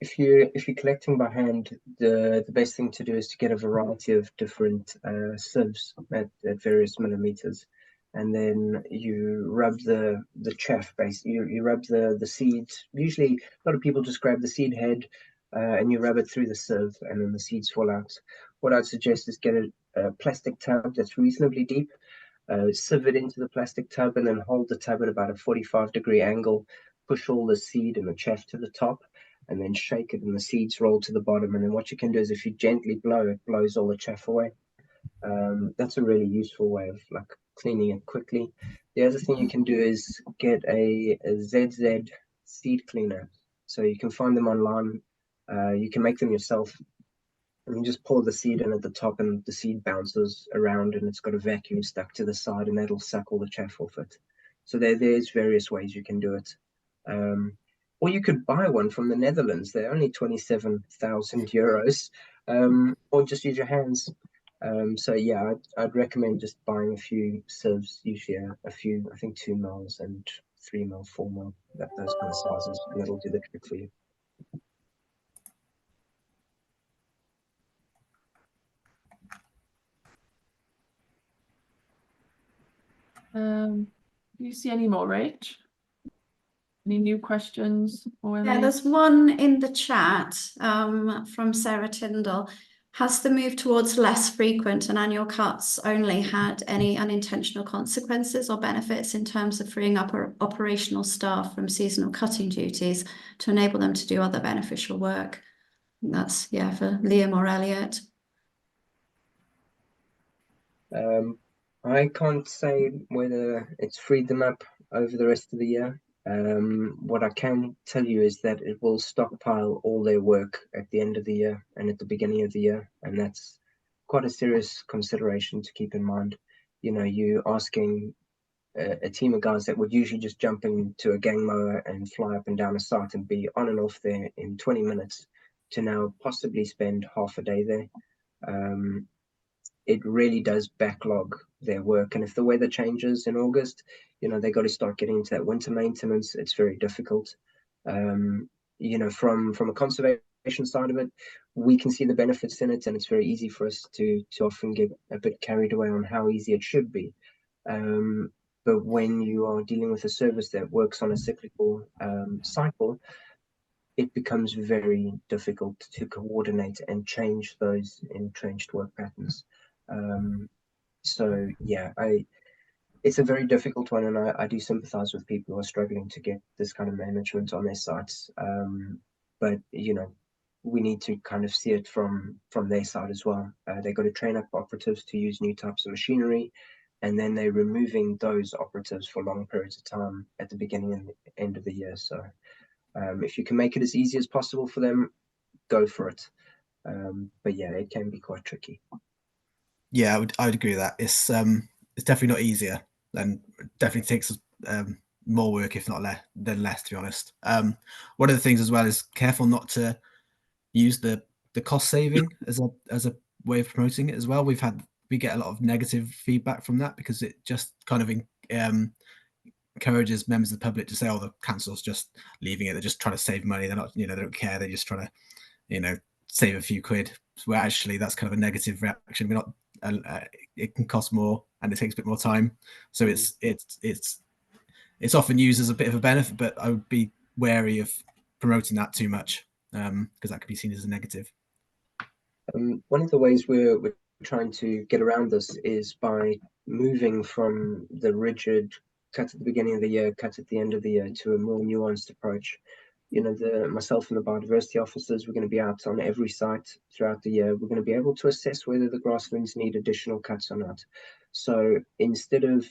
Speaker 4: If you're collecting by hand, the best thing to do is to get a variety of different sieves at various millimeters, and then you rub the chaff base. You rub the seeds. Usually, a lot of people just grab the seed head and you rub it through the sieve, and then the seeds fall out. What I'd suggest is get a plastic tub that's reasonably deep. Sieve it into the plastic tub, and then hold the tub at about a 45-degree angle. Push all the seed and the chaff to the top, and then shake it, and the seeds roll to the bottom. And then what you can do is, if you gently blow, it blows all the chaff away. That's a really useful way of cleaning it quickly. The other thing you can do is get a ZZ seed cleaner. So you can find them online. You can make them yourself. And you just pour the seed in at the top, and the seed bounces around, and it's got a vacuum stuck to the side, and that'll suck all the chaff off it. So there's various ways you can do it. or you could buy one from the Netherlands. They're only 27,000 euros, or just use your hands. So yeah, I'd recommend just buying a few sieves, usually a few, I think 2 mils and 3 mil, 4 mil, those kind of sizes, and that'll do the trick for you.
Speaker 2: Do you see any more, Rach? Any new questions?
Speaker 3: Yeah, there's one in the chat from Sarah Tyndall. Has the move towards less frequent and annual cuts only had any unintentional consequences or benefits in terms of freeing up operational staff from seasonal cutting duties to enable them to do other beneficial work? And that's, yeah, for Liam or Elliot.
Speaker 4: I can't say whether it's freed them up over the rest of the year. What I can tell you is that it will stockpile all their work at the end of the year and at the beginning of the year, and that's quite a serious consideration to keep in mind. You know, you asking a team of guys that would usually just jump into a gang mower and fly up and down a site and be on and off there in 20 minutes to now possibly spend half a day there. It really does backlog their work, and if the weather changes in August, you know, they got to start getting into that winter maintenance. It's very difficult. You know, from a conservation side of it, we can see the benefits in it, and it's very easy for us to often get a bit carried away on how easy it should be. But when you are dealing with a service that works on a cyclical cycle, it becomes very difficult to coordinate and change those entrenched work patterns. So yeah, it's a very difficult one, and I do sympathize with people who are struggling to get this kind of management on their sites. But you know, we need to kind of see it from their side as well. They've got to train up operatives to use new types of machinery, and then they're removing those operatives for long periods of time at the beginning and the end of the year. So if you can make it as easy as possible for them, go for it. But yeah, it can be quite tricky.
Speaker 5: Yeah, I would agree with that. It's definitely not easier, and definitely takes more work, if not less, to be honest. One of the things as well is careful not to use the cost saving as a way of promoting it as well. We get a lot of negative feedback from that, because it just kind of encourages members of the public to say, oh, the council's just leaving it, they're just trying to save money, they're not, you know, they don't care, they're just trying to, you know, save a few quid, where actually that's kind of a negative reaction. We're not, it can cost more and it takes a bit more time, so it's often used as a bit of a benefit, but I would be wary of promoting that too much, because that could be seen as a negative.
Speaker 4: One of the ways we're trying to get around this is by moving from the rigid cut at the beginning of the year, cut at the end of the year, to a more nuanced approach. You know, myself and the biodiversity officers, we're going to be out on every site throughout the year. We're going to be able to assess whether the grasslands need additional cuts or not. So instead of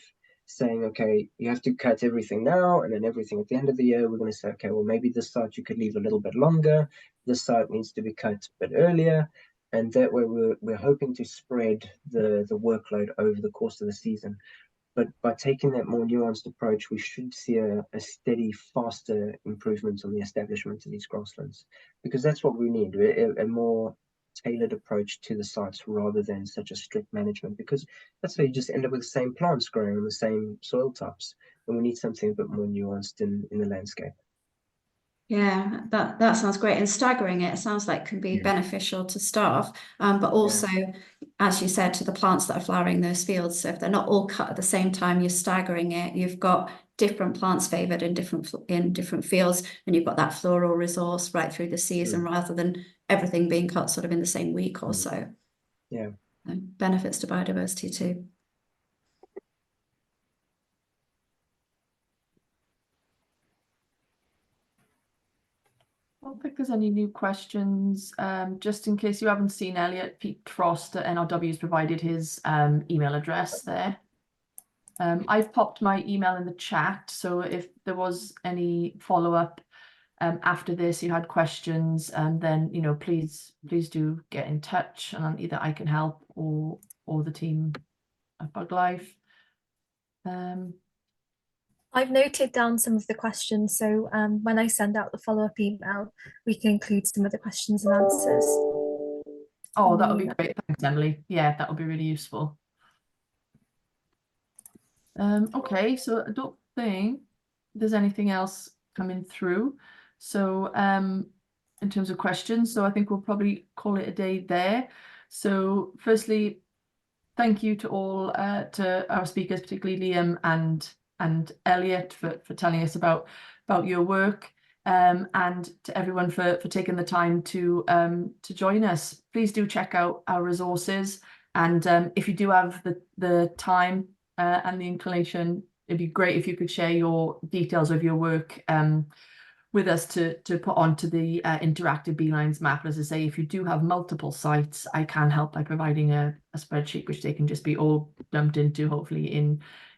Speaker 4: saying, okay, you have to cut everything now and then everything at the end of the year, we're going to say, okay, well, maybe this site you could leave a little bit longer. This site needs to be cut a bit earlier. And that way we're hoping to spread the workload over the course of the season. But by taking that more nuanced approach, we should see a steady, faster improvement on the establishment of these grasslands, because that's what we need, a more tailored approach to the sites rather than such a strict management, because that's how you just end up with the same plants growing on the same soil types, and we need something a bit more nuanced in the landscape.
Speaker 3: Yeah, that sounds great. And staggering it sounds like can be beneficial to staff, but also, as you said, to the plants that are flowering in those fields. So if they're not all cut at the same time, you're staggering it. You've got different plants favoured in different fields, and you've got that floral resource right through the season, rather than everything being cut sort of in the same week or so.
Speaker 4: Yeah,
Speaker 3: and benefits to biodiversity too.
Speaker 2: I don't think there's any new questions. Just in case you haven't seen Elliot, Pete Frost at NRW has provided his email address there. I've popped my email in the chat, so if there was any follow-up after this, you had questions, then you know, please do get in touch, and either I can help or the team at Buglife.
Speaker 1: I've noted down some of the questions, so when I send out the follow-up email, we can include some of the questions and answers.
Speaker 2: Oh, that would be great. Thanks, Emily. Yeah, that would be really useful. Okay, so I don't think there's anything else coming through. So in terms of questions, so I think we'll probably call it a day there. So firstly, thank you to all to our speakers, particularly Liam and Elliot for telling us about your work, and to everyone for taking the time to join us. Please do check out our resources, and if you do have the time and the inclination, it'd be great if you could share your details of your work with us to put onto the interactive beelines map. As I say, if you do have multiple sites, I can help by providing a spreadsheet which they can just be all dumped into, hopefully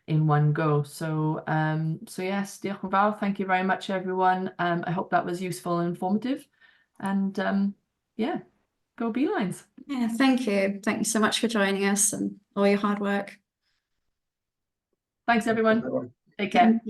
Speaker 2: in one go. So yes, diolch yn fawr. Thank you very much, everyone. I hope that was useful and informative. And yeah, go beelines.
Speaker 3: Yeah, thank you. Thank you so much for joining us and all your hard work.
Speaker 2: Thanks, everyone.
Speaker 4: Everyone.
Speaker 2: Take care.